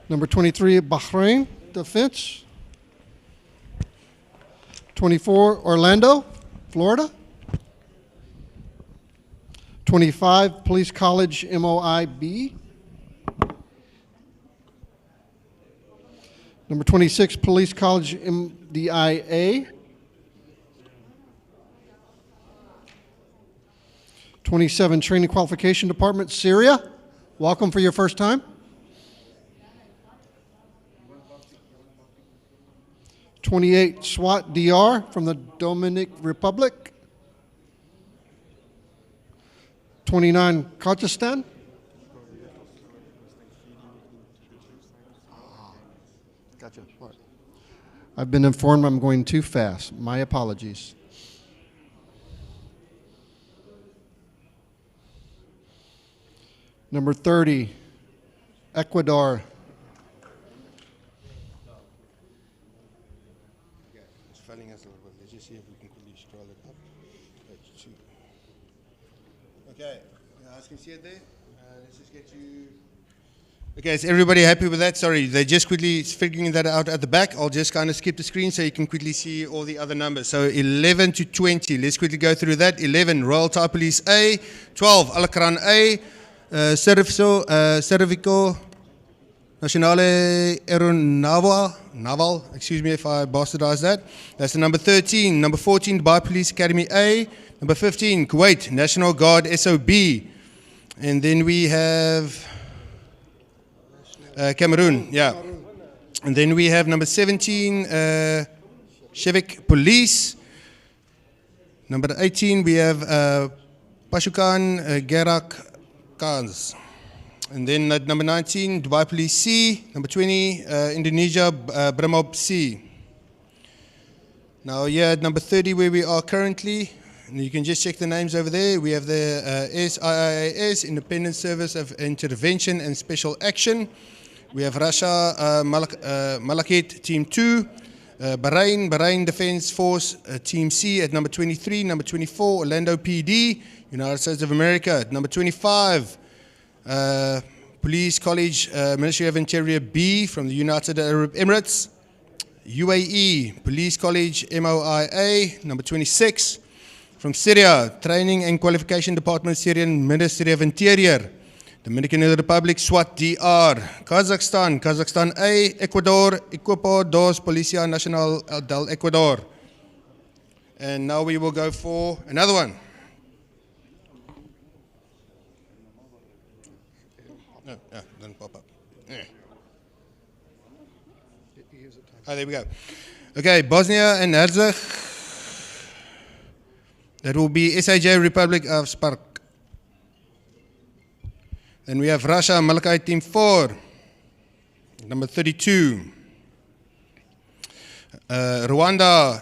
[SPEAKER 6] Number 23, Bahrain Defense. 24, Orlando, Florida. 25, Police College MOIB. Number 26, Police College MDIA. 27, Training Qualification Department, Syria. Welcome for your first time. 28, SWAT DR from the Dominican Republic. 29, Kyrgyzstan. Gotcha. What? I've been informed I'm going too fast. My apologies. Number 30, Ecuador.
[SPEAKER 5] It's failing us a little bit. Let's just see if we can quickly scroll it up. Okay, you guys can see it there. Let's just get you. Okay, is everybody happy with that? Sorry, they're just quickly figuring that out at the back. I'll just kind of skip the screen so you can quickly see all the other numbers. So 11 to 20, let's quickly go through that. 11, Royal Thai Police A. 12, Alakran A. Servico Nationale Naval, excuse me if I bastardize that. That's the number 13. Number 14, Dubai Police Academy A. Number 15, Kuwait National Guard SOB. And then we have Cameroon, yeah. And then we have number 17, Shevik Police. Number 18, we have Pasukan Gerak Kans. And then at number 19, Dubai Police C. Number 20, Indonesia Brimob C. Now here at number 30 where we are currently, and you can just check the names over there. We have the SIIAS, Independent Service of Intervention and Special Action. We have Russia Malakit Team 2. Bahrain Defense Force Team C at number 23. Number 24, Orlando PD, United States of America. At number 25, Police College Ministry of Interior B from the United Arab Emirates. UAE Police College MOIA. Number 26, from Syria, Training and Qualification Department, Syrian Ministry of Interior. Dominican Republic, SWAT DR. Kazakhstan A. Ecuador dos Policía Nacional del Ecuador. And now we will go for another one. No, doesn't pop up. Yeah. Oh, there we go. Okay, Bosnia and Herzegovina. That will be SIJ Republic of Spark. Then we have Russia, Malakai Team 4, number 32. Rwanda,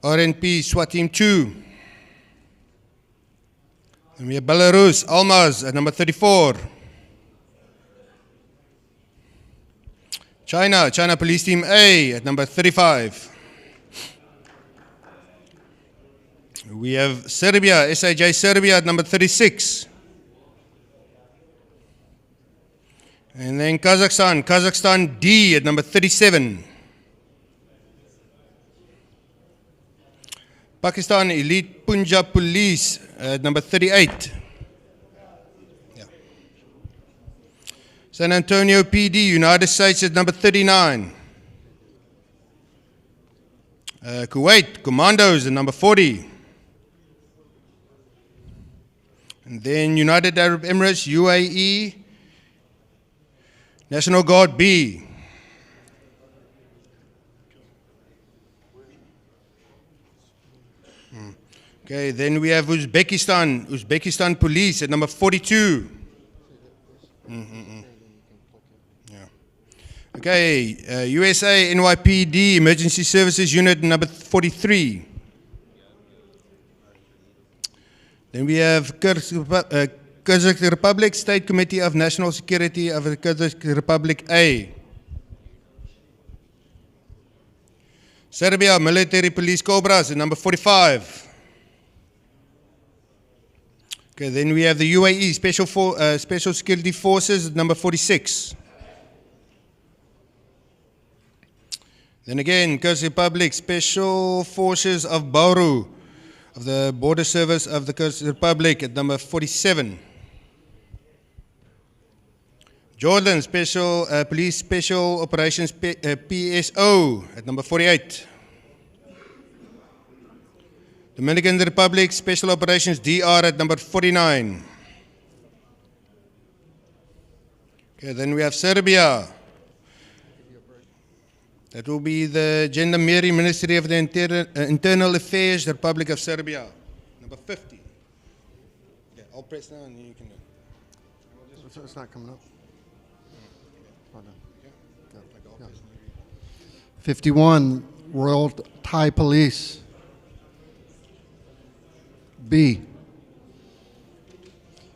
[SPEAKER 5] RNP, SWAT Team 2. Then we have Belarus, Almaz at number 34. China Police Team A at number 35. We have Serbia, SIJ Serbia at number 36. And then Kazakhstan D at number 37. Pakistan Elite Punjab Police at number 38. Yeah. San Antonio PD, United States at number 39. Kuwait Commandos at number 40. And then United Arab Emirates, UAE, National Guard B. Okay, then we have Uzbekistan Police at number 42. Yeah. Okay, USA NYPD Emergency Services Unit number 43. Then we have Kyrgyz Republic State Committee of National Security of the Kyrgyz Republic A. Serbia Military Police Cobras at number 45. Okay, then we have the UAE Special Security Forces at number 46. Then again, Kyrgyz Republic Special Forces of Bauru of the Border Service of the Kyrgyz Republic at number 47. Jordan Police Special Operations PSO at number 48. Dominican Republic Special Operations DR at number 49. Okay, then we have Serbia. That will be the Gendarmerie Ministry of the Internal Affairs, the Republic of Serbia, number 50. Yeah, I'll press now and you can do it.
[SPEAKER 6] It's not coming up. 51, Royal Thai Police. B.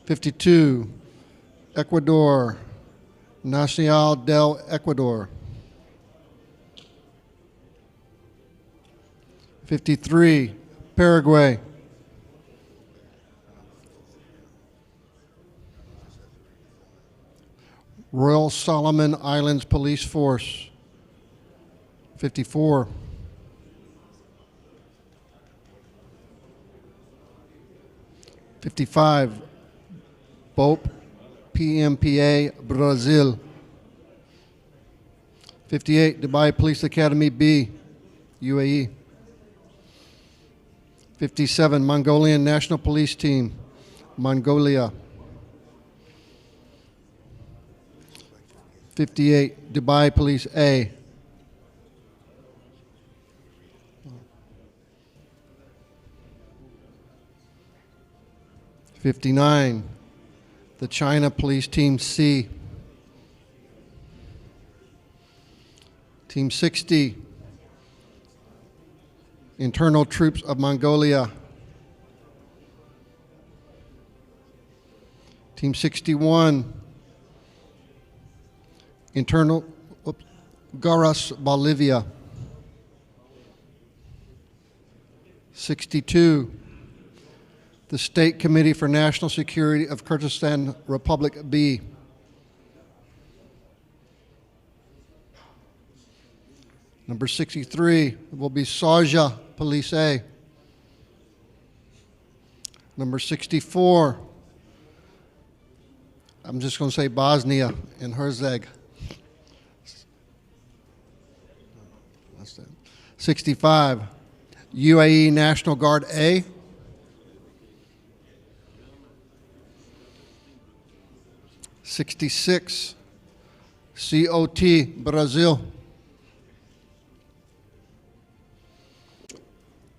[SPEAKER 6] 52, Ecuador, Nacional del Ecuador. 53, Paraguay. 'Royal Solomon Islands Police Force. 54. 55, BOP PMPA Brazil. 58, Dubai Police Academy B, UAE. 57, Mongolian National Police Team, Mongolia. 58, Dubai Police A. 59, the China Police Team C. Team 60, Internal Troops of Mongolia. Team 61, Garras, Bolivia. 62, the State Committee for National Security of Kyrgyzstan Republic B. Number 63 will be Sarja Police A. Number 64, I'm just going to say Bosnia and Herzegovina. 65, UAE National Guard A. 66, COT Brazil.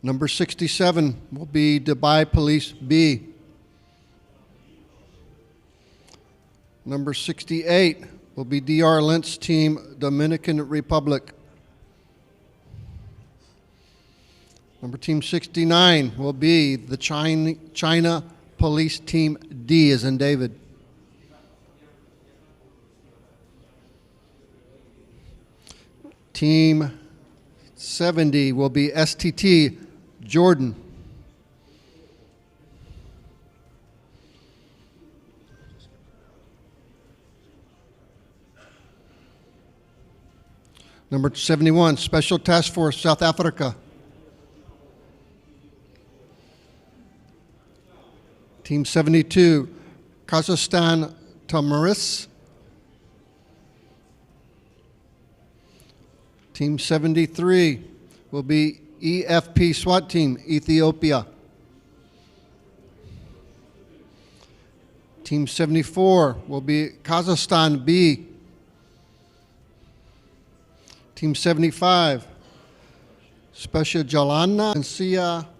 [SPEAKER 6] Number 67 will be Dubai Police B. Number 68 will be DR Lentz Team Dominican Republic. Number Team 69 will be the China Police Team D as in David. Team 70 will be STT Jordan. Number 71, Special Task Force South Africa. Team 72, Kazakhstan Tamaris. Team 73 will be EFP SWAT Team, Ethiopia. Team 74 will be Kazakhstan B. Team 75, Special Jalana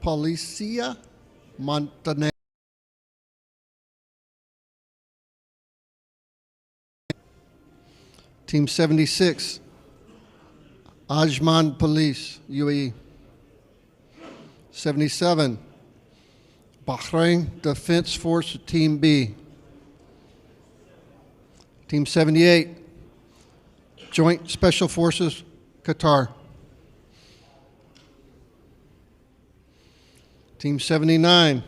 [SPEAKER 6] Policia Montenegro. Team 76, Ajman Police, UAE. 77, Bahrain Defense Force, Team B. Team 78, Joint Special Forces, Qatar. Team 79,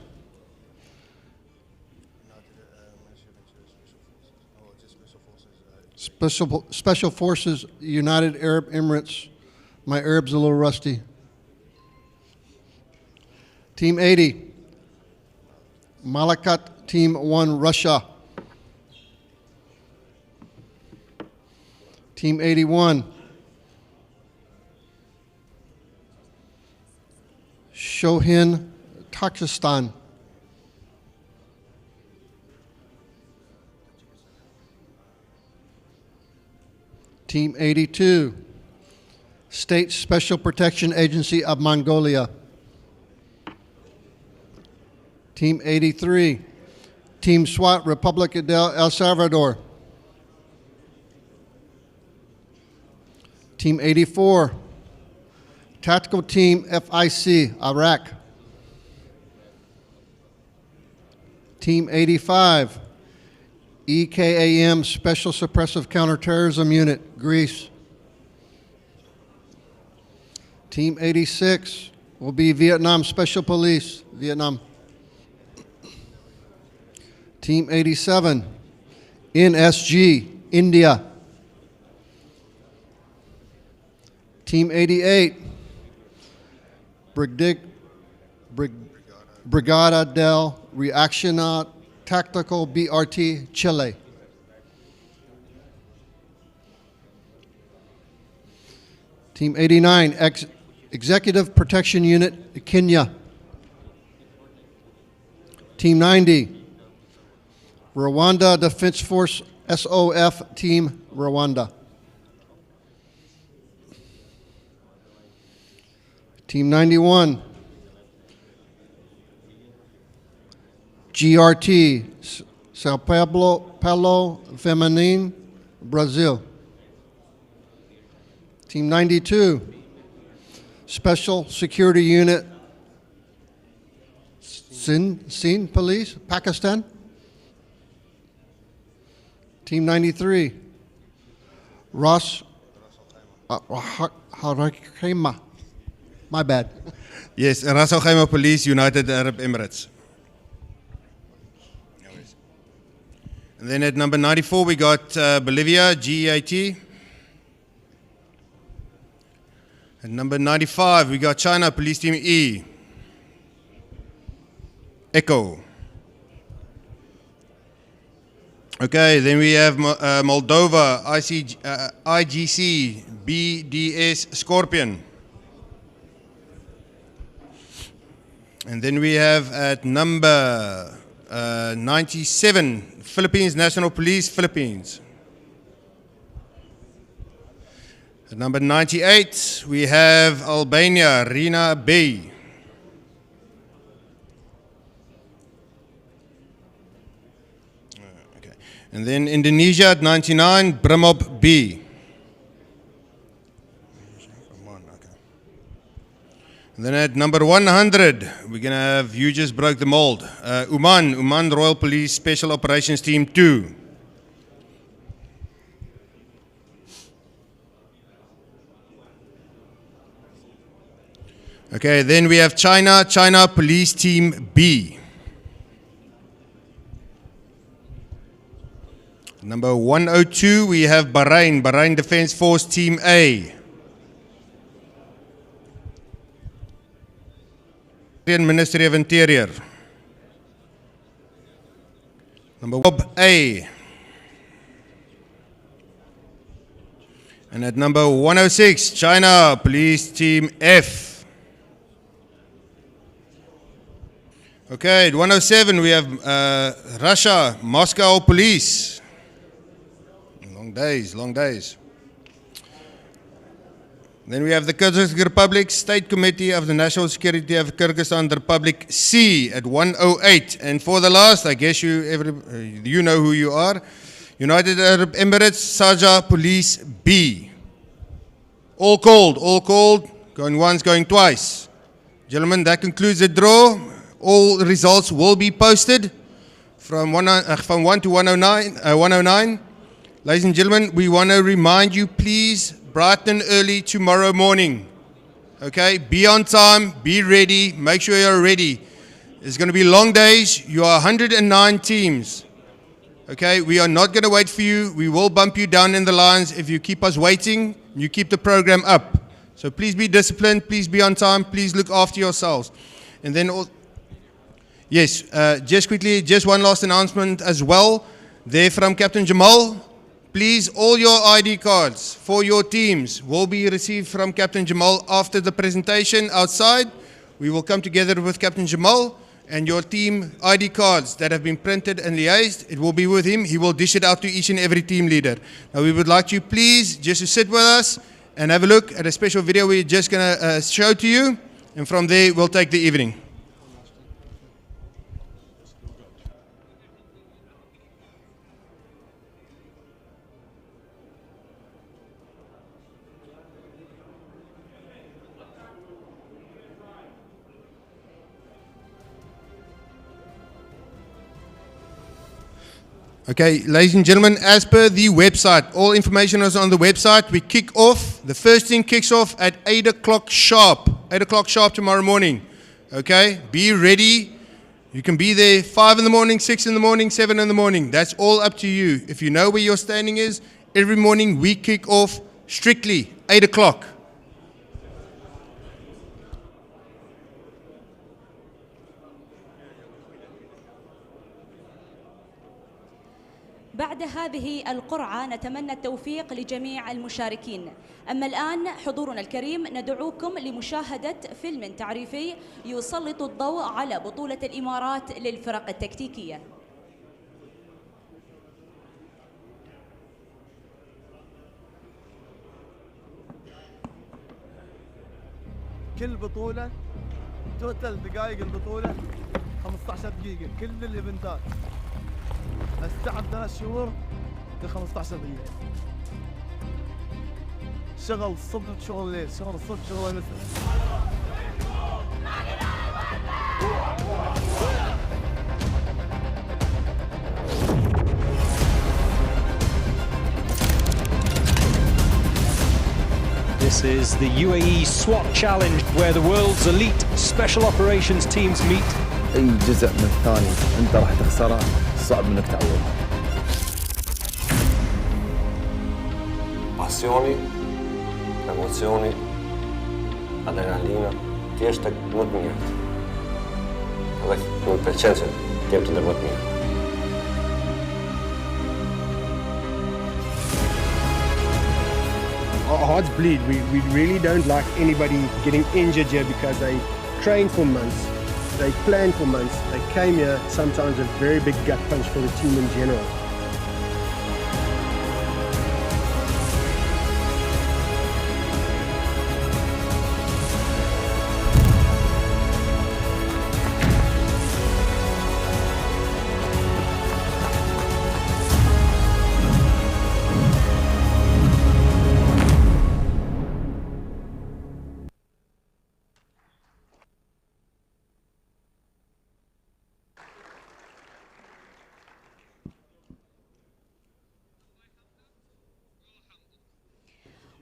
[SPEAKER 6] Special Forces, United Arab Emirates. My Arab's a little rusty. Team 80, Malakat Team 1, Russia. Team 81, Shohin, Tajikistan. Team 82, State Special Protection Agency of Mongolia. Team 83, Team SWAT, Republic of El Salvador. Team 84, Tactical Team FIC, Iraq. Team 85, EKAM, Special Suppressive Counterterrorism Unit, Greece. Team 86 will be Vietnam Special Police, Vietnam. Team 87, NSG, India. Team 88, Brigada del Reacción Tactical, BRT, Chile. Team 89, Executive Protection Unit, Kenya. Team 90, Rwanda Defense Force, SOF Team, Rwanda. Team 91, GRT, Sao Paulo Feminine, Brazil. Team 92, Special Security Unit, Sindh Police, Pakistan. Team 93, Ras Harakema. My bad.
[SPEAKER 5] Yes, Ras Al Khaimah Police, United Arab Emirates. And then at number 94, we got Bolivia, GEAT. At number 95, we got China, Police Team E. Echo. Okay, then we have Moldova, IGC, BDS, Scorpion. And then we have at number 97, Philippines National Police, Philippines. At number 98, we have Albania, Rina Bey. Okay. And then Indonesia at 99, Brimob B. And then at number 100, we're going to have, you just broke the mold, Oman Royal Police Special Operations Team 2. Okay, then we have China Police Team B. Number 102, we have Bahrain Defense Force Team A. Ministry of Interior. Number 1 A. And at number 106, China Police Team F. Okay, at 107 we have Russia Moscow Police. Long days. Then we have the Kyrgyz Republic State Committee of the National Security of Kyrgyzstan Republic C at 108. And for the last, I guess you know who you are. United Arab Emirates Sharjah Police B. All called, going once, going twice. Gentlemen, that concludes the draw. All results will be posted from 1 to 109. Ladies and gentlemen, we want to remind you, please, bright and early tomorrow morning. Okay, be on time, be ready, make sure you're ready. It's going to be long days. You are 109 teams. Okay, we are not going to wait for you. We will bump you down in the lines if you keep us waiting, you keep the program up. So please be disciplined, please be on time, please look after yourselves. And then, yes, just quickly, just one last announcement as well. There from Captain Jamal. Please, all your ID cards for your teams will be received from Captain Jamal after the presentation outside. We will come together with Captain Jamal and your team ID cards that have been printed and liaised. It will be with him. He will dish it out to each and every team leader. Now we would like you please just to sit with us and have a look at a special video we're just going to show to you. And from there, we'll take the evening. Okay, ladies and gentlemen, as per the website, all information is on the website. We kick off, the first thing kicks off at 8 o'clock sharp. 8 o'clock sharp tomorrow morning. Okay, be ready. You can be there 5 in the morning, 6 in the morning, 7 in the morning. That's all up to you. If you know where your standing is, every morning we kick off strictly 8 o'clock.
[SPEAKER 2] بعد هذه القرعة نتمنى التوفيق لجميع المشاركين. أما الآن حضورنا الكريم ندعوكم لمشاهدة فيلم تعريفي يسلط الضوء على بطولة الإمارات للفرق التكتيكية.
[SPEAKER 13] كل بطولة توتال دقائق البطولة 15 دقيقة كل الإيفنتات. استعد 3 شهور ل 15 دقيقة. شغل الصبح شغل الليل، شغل الصبح شغل المساء.
[SPEAKER 14] This is the UAE SWAT Challenge, where the world's elite special operations teams meet.
[SPEAKER 15] أي جزء من الثاني أنت راح تخسره صعب انك تعوض.
[SPEAKER 16] Passioni, emozioni, adrenalina, tjeștek më të mirë. Edhe më pëlqen se jem të ndërmë të mirë.
[SPEAKER 17] Our hearts bleed. We really don't like anybody getting injured here because they train for months. They planned for months. They came here, sometimes a very big gut punch for the team in general.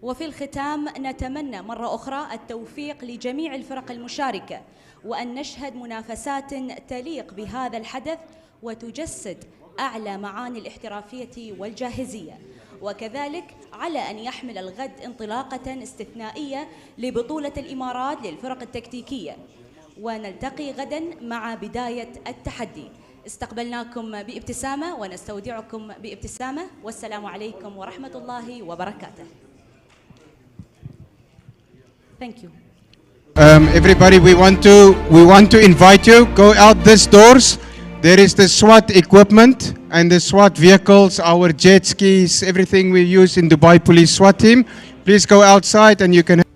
[SPEAKER 2] وفي الختام نتمنى مرة أخرى التوفيق لجميع الفرق المشاركة وأن نشهد منافسات تليق بهذا الحدث وتجسد أعلى معاني الاحترافية والجاهزية، وكذلك على أن يحمل الغد انطلاقة استثنائية لبطولة الإمارات للفرق التكتيكية، ونلتقي غدا مع بداية التحدي. استقبلناكم بابتسامة ونستودعكم بابتسامة، والسلام عليكم ورحمة الله وبركاته. Thank you.
[SPEAKER 10] Everybody, we want to invite you. Go out these doors. There is the SWAT equipment and the SWAT vehicles, our jet skis, everything we use in Dubai Police SWAT team. Please go outside and you can